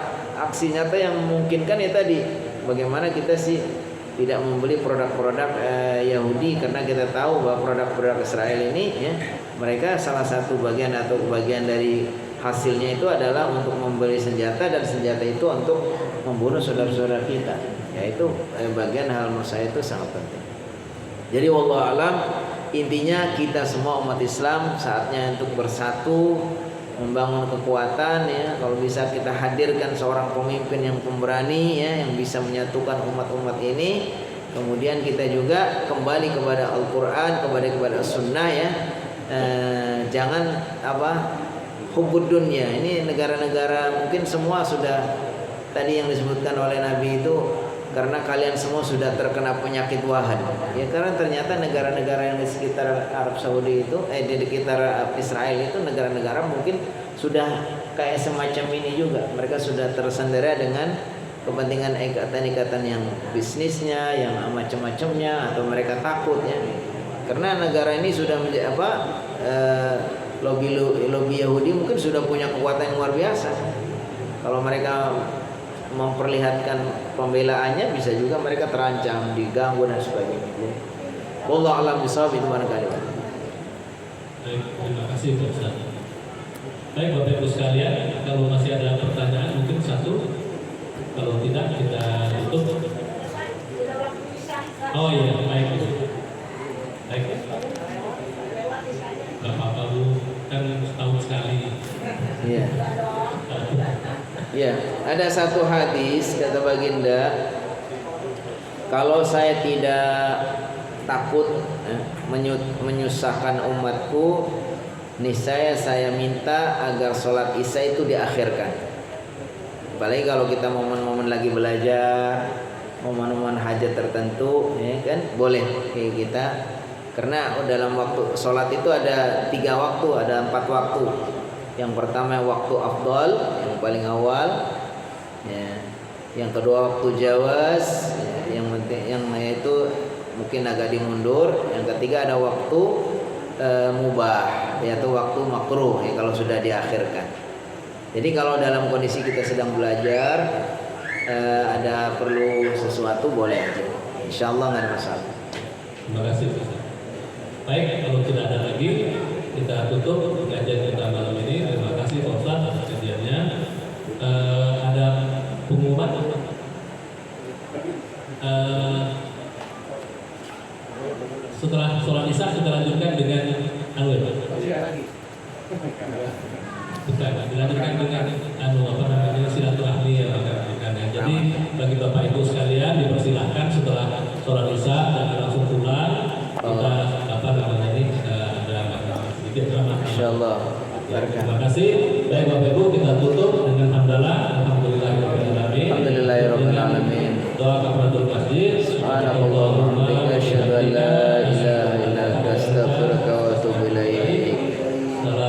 aksi nyata yang memungkinkan ya tadi, bagaimana kita sih tidak membeli produk-produk Yahudi, karena kita tahu bahwa produk-produk Israel ini ya, mereka salah satu bagian atau bagian dari hasilnya itu adalah untuk membeli senjata, dan senjata itu untuk membunuh saudara-saudara kita. Yaitu bagian hal menurut saya itu sangat penting. Jadi wallahu alam, intinya kita semua umat Islam saatnya untuk bersatu, membangun kekuatan ya. Kalau bisa kita hadirkan seorang pemimpin yang pemberani ya, yang bisa menyatukan umat-umat ini. Kemudian kita juga kembali kepada Al-Qur'an, kepada sunnah ya. Jangan hubbud dunya. Ini negara-negara mungkin semua sudah tadi yang disebutkan oleh Nabi itu, karena kalian semua sudah terkena penyakit wahan. Ya karena ternyata negara-negara yang di sekitar Arab Saudi itu, di sekitar Israel itu negara-negara mungkin sudah kayak semacam ini juga. Mereka sudah tersandera dengan kepentingan ikatan-ikatan yang bisnisnya, yang macam-macamnya, atau mereka takut ya. Karena negara ini sudah menjadi lobby Yahudi mungkin sudah punya kekuatan yang luar biasa. Kalau mereka memperlihatkan pembelaannya, bisa juga mereka terancam, diganggu dan sebagainya. Wallahu a'lam bishawab, itu mana kali. Baik, terima kasih Pak Ustaz. Baik Bapak Ibu sekalian, kalau masih ada pertanyaan mungkin satu, kalau tidak kita tutup. Oh iya, baik. Baik. Gak apa-apa Bu, kan setahun sekali. Iya. Ya, ada satu hadis kata baginda, kalau saya tidak takut menyusahkan umatku, niscaya saya minta agar sholat isya itu diakhirkan. Apalagi kalau kita momen-momen lagi belajar, momen-momen hajat tertentu, ya kan boleh kayak kita. Karena dalam waktu sholat itu ada 3 waktu, ada 4 waktu. Yang pertama waktu afdal, yang paling awal ya. Yang kedua waktu jawaz ya, yang itu mungkin agak dimundur. Yang ketiga ada waktu mubah, yaitu waktu makruh ya, kalau sudah diakhirkan. Jadi kalau dalam kondisi kita sedang belajar, ada perlu sesuatu, boleh aja, insyaallah nggak ada masalah. Terima kasih Ustaz. Baik, kalau tidak ada lagi, kita tutup kajian kita malam ini. Terima kasih Pak Ustaz atas kajiannya. Ada pengumuman. Setelah sholat isya kita lanjutkan dengan bukan, dilanjutkan dengan silaturahmi ya. Jadi bagi Bapak Ibu sekalian dipersilahkan setelah sholat isya dan langsung pulang kita ada sedikit drama. Insyaallah. Ya, terima kasih. Baik Bapak Ibu, kita tutup dengan hamdalah.